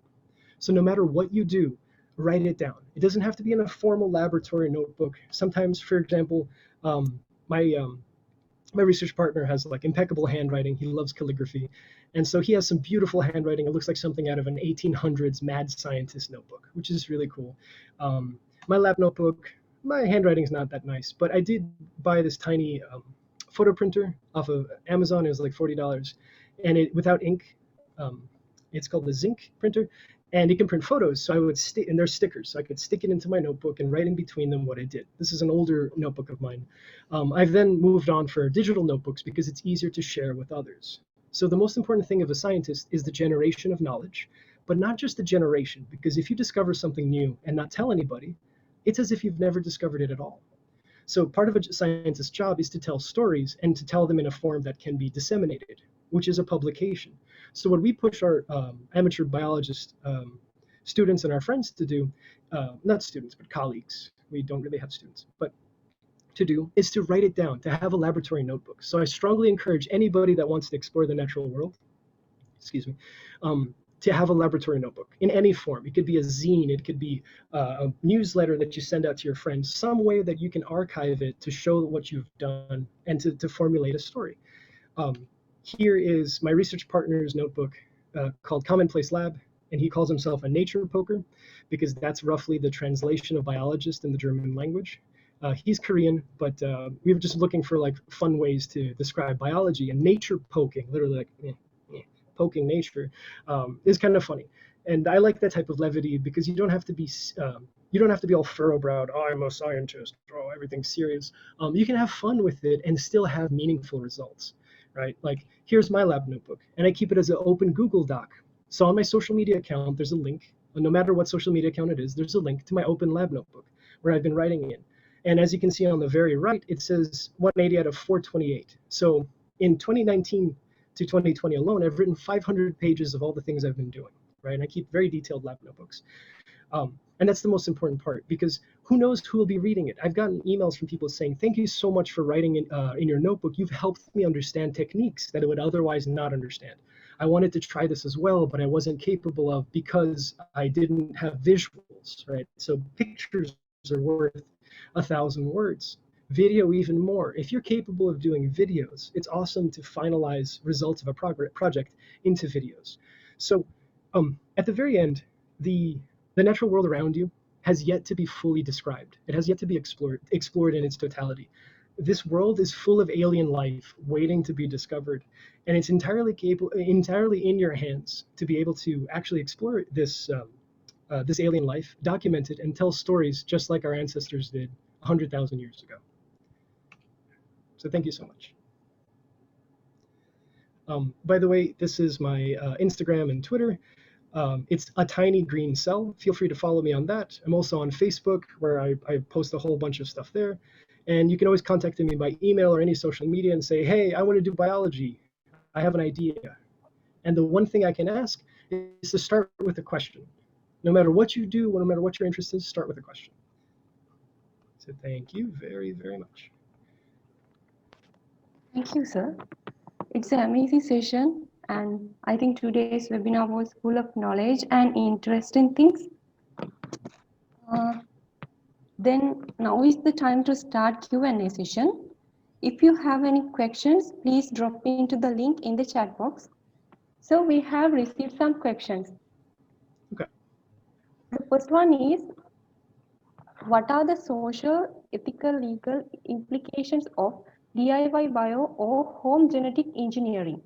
So no matter what you do, write it down. It doesn't have to be in a formal laboratory notebook. Sometimes, for example, my research partner has like impeccable handwriting. He loves calligraphy. And so he has some beautiful handwriting. It looks like something out of an 1800s mad scientist notebook, which is really cool. My lab notebook, my handwriting is not that nice, but I did buy this tiny photo printer off of Amazon. It was like $40, and it without ink. It's called the zinc printer, and it can print photos. So I would stick, and there's stickers, so I could stick it into my notebook and write in between them what I did. This is an older notebook of mine. I've then moved on for digital notebooks because it's easier to share with others. So the most important thing of a scientist is the generation of knowledge, but not just the generation, because if you discover something new and not tell anybody, it's as if you've never discovered it at all. So part of a scientist's job is to tell stories and to tell them in a form that can be disseminated, which is a publication. So what we push our amateur biologist students and our friends to do, not students, but colleagues, we don't really have students, but to do is to write it down, to have a laboratory notebook. So I strongly encourage anybody that wants to explore the natural world, to have a laboratory notebook in any form. It could be a zine, it could be a newsletter that you send out to your friends, some way that you can archive it to show what you've done and to formulate a story. Here is my research partner's notebook called Commonplace Lab, and he calls himself a nature poker because that's roughly the translation of biologist in the German language. He's Korean, but we were just looking for like fun ways to describe biology, and nature poking, literally like poking nature, is kind of funny. And I like that type of levity because you don't have to be all furrow-browed. Oh, I'm a scientist. Oh, everything's serious. You can have fun with it and still have meaningful results, right? Like here's my lab notebook, and I keep it as an open Google Doc. So on my social media account, there's a link. No matter what social media account it is, there's a link to my open lab notebook where I've been writing in. And as you can see on the very right, it says 180 out of 428. So in 2019 to 2020 alone, I've written 500 pages of all the things I've been doing, right? And I keep very detailed lab notebooks. And that's the most important part, because who knows who will be reading it. I've gotten emails from people saying, thank you so much for writing in your notebook. You've helped me understand techniques that I would otherwise not understand. I wanted to try this as well, but I wasn't capable of because I didn't have visuals, right? So pictures are worth 1,000 words. Video even more. If you're capable of doing videos, it's awesome to finalize results of a project into videos. So at the very end, the natural world around you has yet to be fully described. It has yet to be explored in its totality. This world is full of alien life waiting to be discovered, and it's entirely in your hands to be able to actually explore this alien life, document it, and tell stories just like our ancestors did 100,000 years ago. So thank you so much. By the way, this is my Instagram and Twitter. It's a tiny green cell. Feel free to follow me on that. I'm also on Facebook, where I post a whole bunch of stuff there. And you can always contact me by email or any social media and say, hey, I want to do biology. I have an idea. And the one thing I can ask is to start with a question. No matter what you do, no matter what your interest is, start with a question. So thank you very, very much. Thank you, sir. It's an amazing session, and I think today's webinar was full of knowledge and interesting things. Then now is the time to start Q&A session. If you have any questions, please drop into the link in the chat box. So we have received some questions. Okay. The first one is, what are the social, ethical, legal implications of DIY bio or home genetic engineering?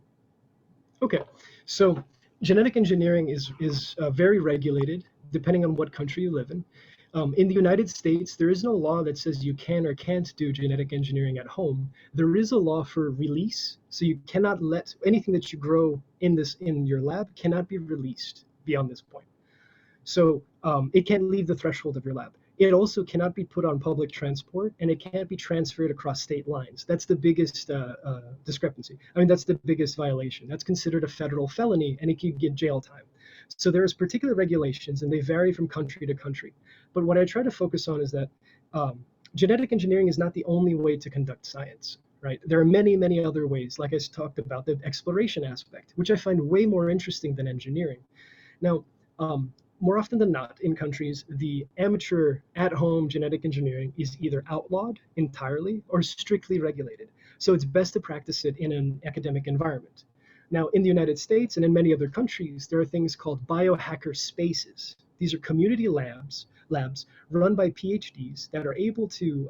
Okay, so genetic engineering is very regulated depending on what country you live in. In the United States, there is no law that says you can or can't do genetic engineering at home. There is a law for release, so you cannot let anything that you grow in your lab cannot be released beyond this point. So it can't leave the threshold of your lab. It also cannot be put on public transport, and it can't be transferred across state lines. That's the biggest discrepancy. I mean, that's the biggest violation. That's considered a federal felony, and it can get jail time. So there's particular regulations, and they vary from country to country. But what I try to focus on is that genetic engineering is not the only way to conduct science, right? There are many, many other ways, like I talked about, the exploration aspect, which I find way more interesting than engineering. Now, more often than not in countries, the amateur at-home genetic engineering is either outlawed entirely or strictly regulated. So it's best to practice it in an academic environment. Now, in the United States and in many other countries, there are things called biohacker spaces. These are community labs run by PhDs that are able to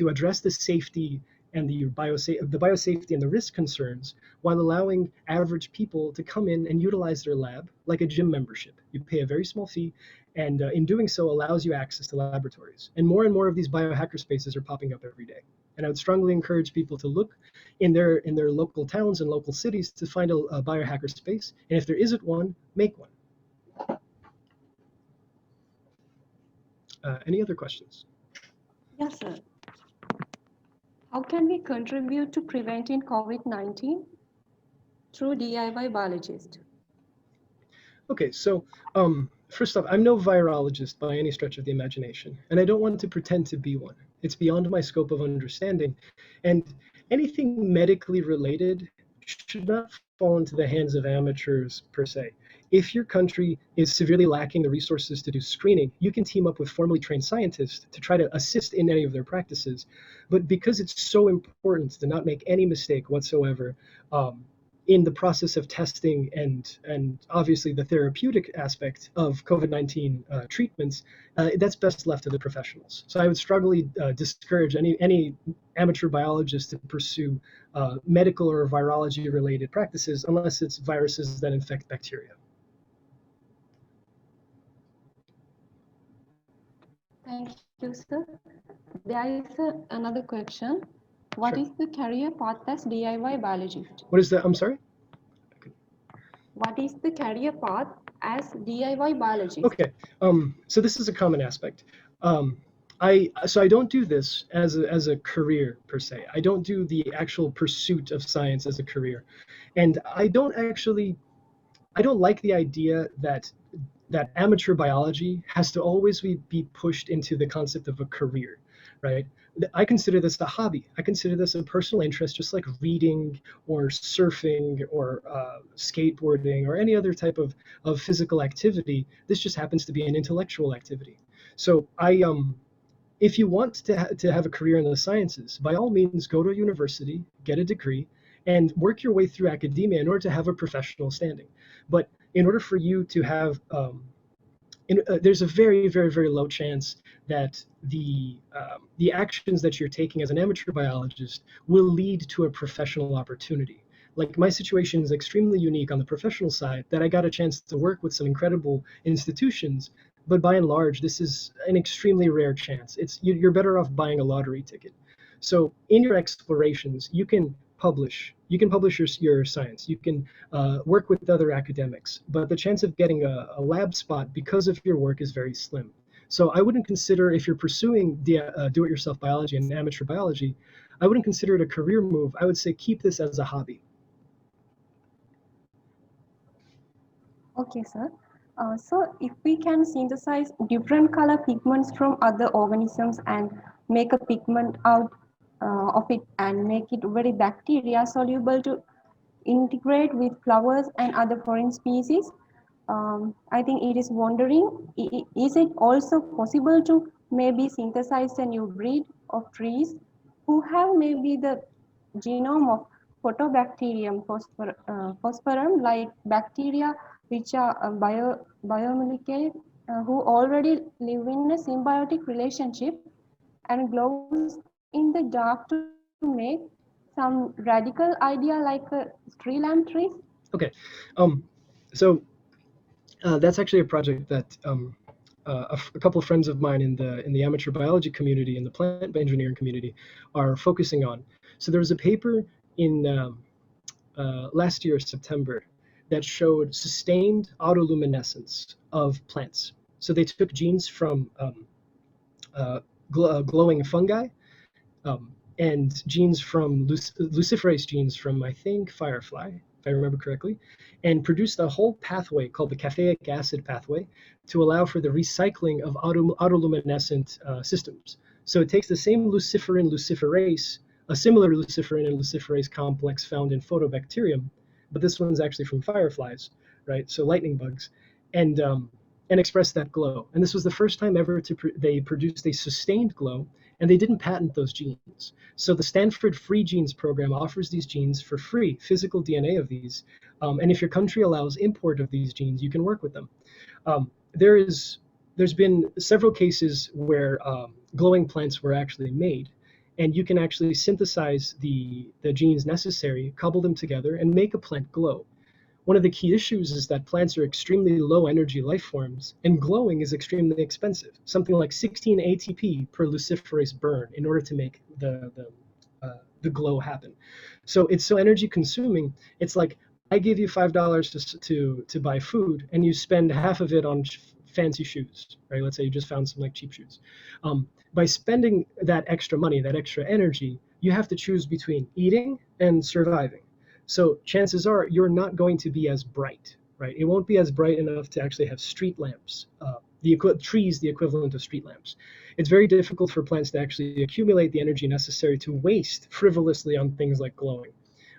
address the safety and the biosafety and the risk concerns while allowing average people to come in and utilize their lab like a gym membership. You pay a very small fee, and in doing so allows you access to laboratories. And more of these biohacker spaces are popping up every day. And I would strongly encourage people to look in their local towns and local cities to find a biohacker space. And if there isn't one, make one. Any other questions? Yes, sir. How can we contribute to preventing COVID-19 through DIY Biologist? Okay, so first off, I'm no virologist by any stretch of the imagination, and I don't want to pretend to be one. It's beyond my scope of understanding, and anything medically related should not fall into the hands of amateurs per se. If your country is severely lacking the resources to do screening, you can team up with formally trained scientists to try to assist in any of their practices. But because it's so important to not make any mistake whatsoever in the process of testing and obviously the therapeutic aspect of COVID-19 treatments, that's best left to the professionals. So I would strongly discourage any amateur biologist to pursue medical or virology related practices unless it's viruses that infect bacteria. Thank you, sir. There is another question. What Sure. is the career path as DIY biologist? What is that? I'm sorry? What is the career path as DIY biologist? Okay, so this is a common aspect. I don't do this as a career per se. I don't do the actual pursuit of science as a career, and I don't like the idea that amateur biology has to always be pushed into the concept of a career, right? I consider this a hobby. I consider this a personal interest, just like reading or surfing or skateboarding or any other type of physical activity. This just happens to be an intellectual activity. So if you want to have a career in the sciences, by all means, go to a university, get a degree, and work your way through academia in order to have a professional standing. But in order for you to have, there's a very, very, very low chance that the actions that you're taking as an amateur biologist will lead to a professional opportunity. Like my situation is extremely unique on the professional side, that I got a chance to work with some incredible institutions, but by and large, this is an extremely rare chance. You're better off buying a lottery ticket. So in your explorations, you can publish your science, you can work with other academics, but the chance of getting a lab spot because of your work is very slim. So I wouldn't consider, if you're pursuing do-it-yourself biology and amateur biology, I wouldn't consider it a career move. I would say keep this as a hobby. Okay, sir. So if we can synthesize different color pigments from other organisms and make a pigment out of it and make it very bacteria soluble to integrate with flowers and other foreign species, I think it is wondering, is it also possible to maybe synthesize a new breed of trees who have maybe the genome of Photobacterium phosphorum, like bacteria which are Biomedical, who already live in a symbiotic relationship and glows in the dark to make some radical idea like tree lamp trees? Okay, so that's actually a project that a couple of friends of mine in the amateur biology community and the plant engineering community are focusing on. So there was a paper in last year, September, that showed sustained autoluminescence of plants. So they took genes from glowing fungi and genes from luciferase genes from, I think, firefly, if I remember correctly, and produced a whole pathway called the caffeic acid pathway to allow for the recycling of autoluminescent systems. So it takes the same luciferin luciferase, a similar luciferin and luciferase complex found in photobacterium, but this one's actually from fireflies, right? So lightning bugs, and express that glow. And this was the first time ever they produced a sustained glow, and they didn't patent those genes. So the Stanford Free Genes program offers these genes for free, physical DNA of these. And if your country allows import of these genes, you can work with them. There's been several cases where glowing plants were actually made, and you can actually synthesize the genes necessary, couple them together, and make a plant glow. One of the key issues is that plants are extremely low energy life forms, and glowing is extremely expensive, something like 16 ATP per luciferase burn in order to make the glow happen. So it's so energy consuming. It's like I give you $5 to buy food, and you spend half of it on fancy shoes, right? Let's say you just found some like cheap shoes. By spending that extra money, that extra energy, you have to choose between eating and surviving. So chances are you're not going to be as bright, right? It won't be as bright enough to actually have street lamps, trees, the equivalent of street lamps. It's very difficult for plants to actually accumulate the energy necessary to waste frivolously on things like glowing.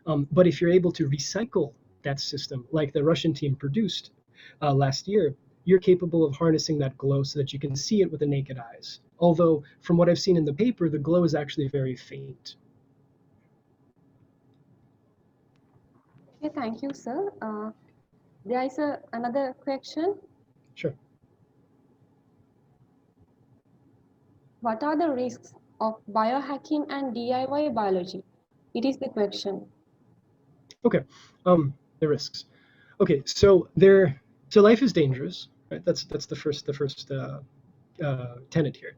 But if you're able to recycle that system, like the Russian team produced last year, you're capable of harnessing that glow so that you can see it with the naked eyes. Although, from what I've seen in the paper, the glow is actually very faint. Okay, thank you, sir. There is another question. Sure. What are the risks of biohacking and DIY biology? It is the question. Okay, the risks. Okay, so life is dangerous, right? That's the first tenet here.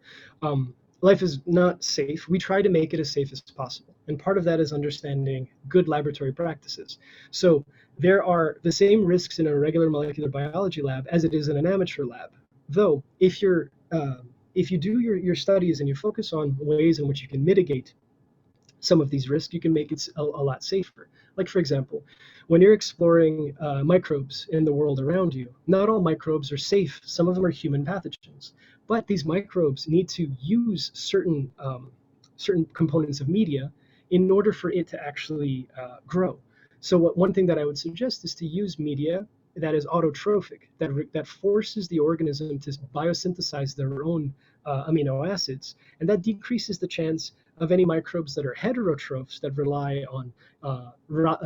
Life is not safe. We try to make it as safe as possible, and part of that is understanding good laboratory practices. So there are the same risks in a regular molecular biology lab as it is in an amateur lab. Though, if you do your studies and you focus on ways in which you can mitigate some of these risks, you can make it a lot safer. Like, for example, when you're exploring microbes in the world around you, not all microbes are safe. Some of them are human pathogens. But these microbes need to use certain components of media in order for it to actually grow. So one thing that I would suggest is to use media that is autotrophic, that forces the organism to biosynthesize their own amino acids, and that decreases the chance of any microbes that are heterotrophs that rely on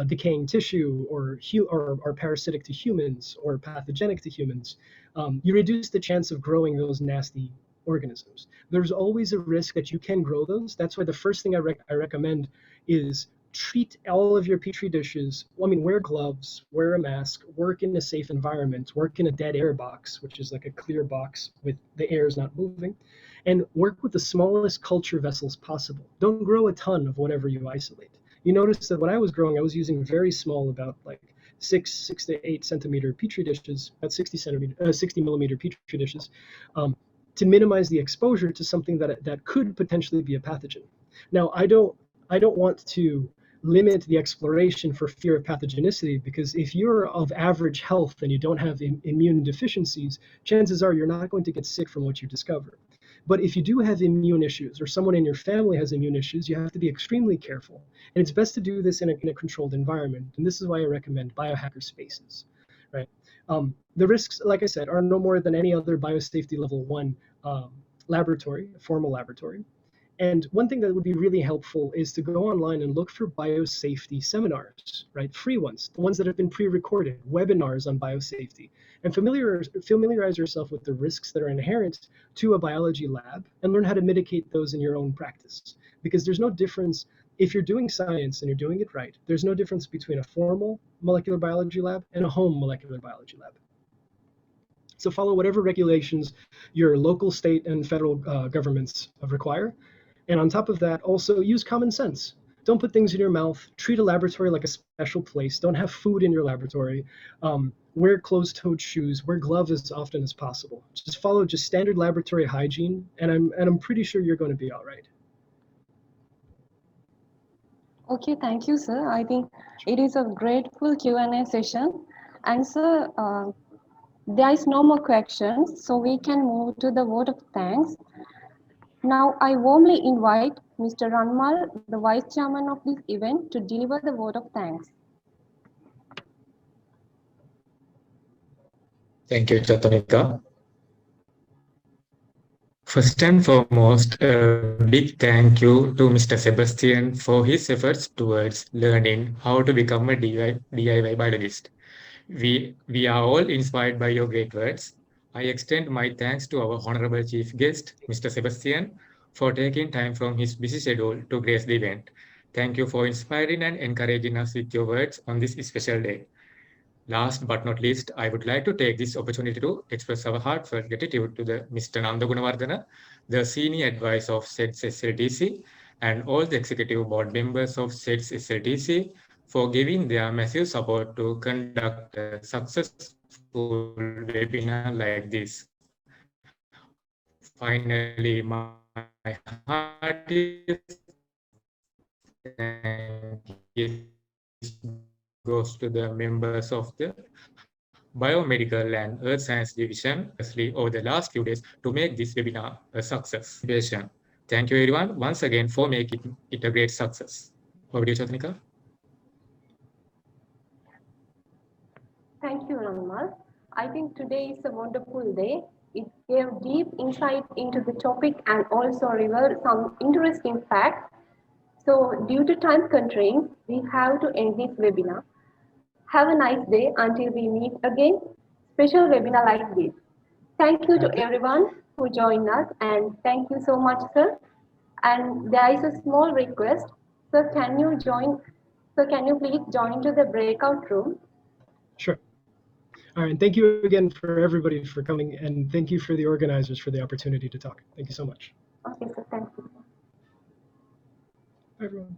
decaying tissue or are parasitic to humans or pathogenic to humans. You reduce the chance of growing those nasty organisms. There's always a risk that you can grow those. That's why the first thing I recommend is treat all of your petri dishes. Wear gloves, wear a mask, work in a safe environment, work in a dead air box, which is like a clear box with the air is not moving, and work with the smallest culture vessels possible. Don't grow a ton of whatever you isolate. You notice that when I was growing, I was using very small, about like 6 to 8 centimeter petri dishes, about 60 millimeter petri dishes, to minimize the exposure to something that could potentially be a pathogen. Now, I don't want to limit the exploration for fear of pathogenicity, because if you're of average health and you don't have immune deficiencies, chances are you're not going to get sick from what you discover. But if you do have immune issues, or someone in your family has immune issues, you have to be extremely careful. And it's best to do this in a controlled environment. And this is why I recommend biohacker spaces, right? The risks, like I said, are no more than any other biosafety level 1 laboratory, formal laboratory. And one thing that would be really helpful is to go online and look for biosafety seminars, right? Free ones, the ones that have been pre-recorded, webinars on biosafety, and familiarize yourself with the risks that are inherent to a biology lab and learn how to mitigate those in your own practice. Because there's no difference, if you're doing science and you're doing it right, there's no difference between a formal molecular biology lab and a home molecular biology lab. So follow whatever regulations your local, state, and federal governments require. And on top of that, also use common sense. don't put things in your mouth, treat a laboratory like a special place, don't have food in your laboratory, wear closed-toed shoes, wear gloves as often as possible. Just follow just standard laboratory hygiene, and I'm pretty sure you're going to be all right. Okay, thank you, sir. I think it is a grateful Q&A session. And sir, there is no more questions, so we can move to the vote of thanks. Now, I warmly invite Mr. Ranmal, the Vice Chairman of this event, to deliver the vote of thanks. Thank you, Chatanika. First and foremost, a big thank you to Mr. Sebastian for his efforts towards learning how to become a DIY biologist. We are all inspired by your great words. I extend my thanks to our honorable chief guest, Mr. Sebastian, for taking time from his busy schedule to grace the event. Thank you for inspiring and encouraging us with your words on this special day. Last but not least, I would like to take this opportunity to express our heartfelt gratitude to the Mr. Nanda Gunawardana, the senior advisor of SEDS SLTC, and all the executive board members of SEDS SLTC for giving their massive support to conduct a successful webinar like this. Finally, my heartiest thanks goes to the members of the Biomedical and Earth Science Division, especially over the last few days, to make this webinar a success. Thank you everyone once again for making it a great success. Over to you, Chatanika. Thank you, Ranmal. I think today is a wonderful day. It gave deep insight into the topic and also revealed some interesting facts. So due to time constraints, we have to end this webinar. Have a nice day until we meet again. Special webinar like this. Thank you to everyone who joined us, and thank you so much, sir. And there is a small request. Sir, can you please join to the breakout room? Sure. All right, and thank you again for everybody for coming, and thank you for the organizers for the opportunity to talk. Thank you so much. Okay, sir, thank you. Bye, everyone.